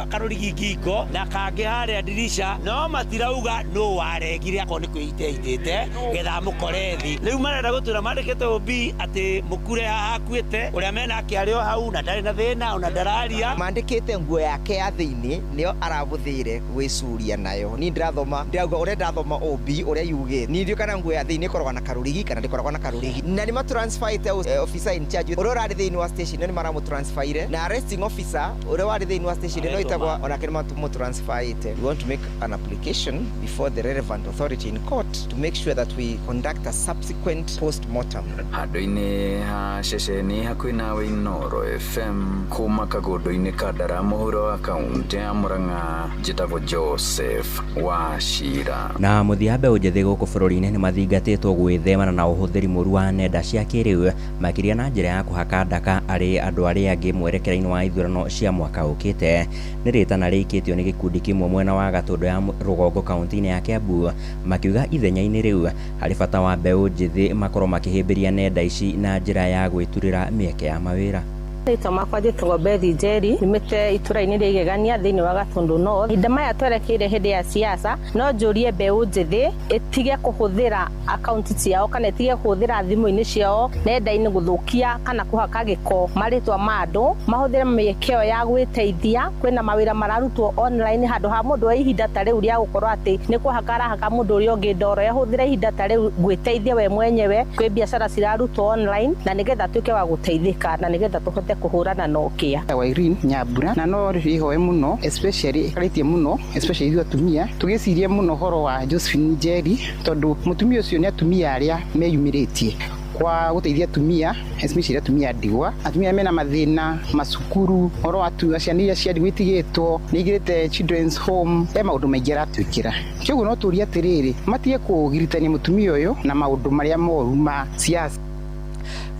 karurigi ngingo na kangi haria dirisha, no matirauga no waregire akon ni kwiteitite getha mukore thi. Riu marenda gutura mandikite ubi ati Mukure hakuite uria mena kiario hau na ndari na thina ona ndararia. Mandikite nguo yake ya thiini nio arabuthire gwicuria nayo. Ni ndirathoma ndirauga uria ndathoma ubi uria yuge ni ndio kana nguo ya thiini ikoragwa na karurigi kana ndikoragwa na karurigi, na ni matransferite officer in charge uria urari thiini wa station ni maramu transferire, na arresting officer uria wari thiini wa station no itagwa ona kini matu transferite. We want to make an application before the relevant authority in court to make sure that we conduct a subsequent post-mortem. Handu-ini ha ceceni hakuhi nawe Inoro FM kuma Kagundu-ini Kandara muhuro wa kaunti ya Murang'a njitagwo Joseph Wachira. Na muthia mbeũ njĩthĩ gũkũ bũrũri-inĩ nĩ mathingatĩtwo gwĩthemana na ũhũthĩri mũru wa nenda cia kĩrĩu makĩria na njĩra ya kũhaka ndaka arĩ andũ arĩa angĩ mwerekera-inĩ wa ithurano cia mwaka ũkĩte. Nĩ rĩtana rĩikĩtio nĩ gĩkundi kĩmwe mwena wa Gatũndũ ya Rũgongo kaunti-inĩ ya Kiambu makiuga ithenya-inĩ rĩu harĩ bata wa mbeũ njĩthĩ makorwo makĩhĩmbĩria nenda ici na njĩra ya gwĩturĩra mĩeke ya mawĩra. Rĩtwa makwa njĩtagwo Bethi Njeri, nyumĩte itũra-inĩ rĩa Igegania thĩinĩ wa Gatũndũ North. Mahinda maya twerekeire hĩndĩ ya siasa, no njũrie mbeũ njĩthĩ ĩtige kũhũthĩra akaunti ciao kana ĩtige kũhũthĩra thimũ-inĩ ciao nenda-inĩ gũthũkia kana kũhaka gĩko marĩtwa ma andũ, mahũthĩre mĩeke ĩyo ya gwĩteithia. Kwĩna mawĩra mararutwo online handũ ha mũndũ wa ihinda ta rĩu rĩa gũkorwo atĩ nĩ kũhaka arahaka mũndũ ũrĩa ũngĩ ndoro, ahũthĩre ihinda ta rĩu gwĩteithia we mwenyewe. Kwĩ biacara cirarutwo online na nĩgetha tuĩke wa gũteithĩka na nĩgetha tũhote kuhurana na ukia. Irene Nyambura na no rihoe muno especially karitie muno especially ithu atumia tugiciria muno horo wa Josephine Njeri tondu mutumia ucio ni atumia aria meyumiritie kwa guteithia atumia especially atumia ndigwa, atumia mena mathina macukuru, horo watu aciani iria cia ndigwa itigitwo ni igirite children's home, maundu maingi aratwikira. Kĩoguo no turia atiriri matige kugiritania mutumia uyu na maundu maria moru ma siasa.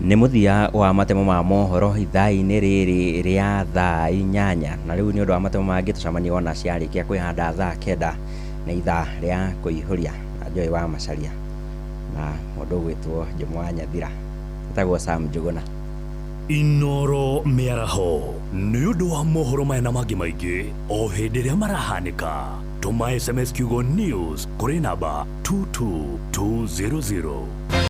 Nĩ mũthia wa matemo ma mohoro ithaa-inĩ rĩrĩ rĩa thaa 8 na rĩu nĩ ũndũ wa matemo mangĩ tũcemania ona ciarĩkia kwĩhanda thaa 9 nĩ ithaa rĩa kũihũria na Joy wa Macharia na mũndũ gwĩtwo Jomwa Nyathira etagwo Sam Njuguna. Inoro Miaraho nĩ ũndũ wa mohoro maya na mangĩ maingĩ o hĩndĩ ĩrĩa marahanĩka. Tũma SMS kiugo news kũrĩ namba 22200.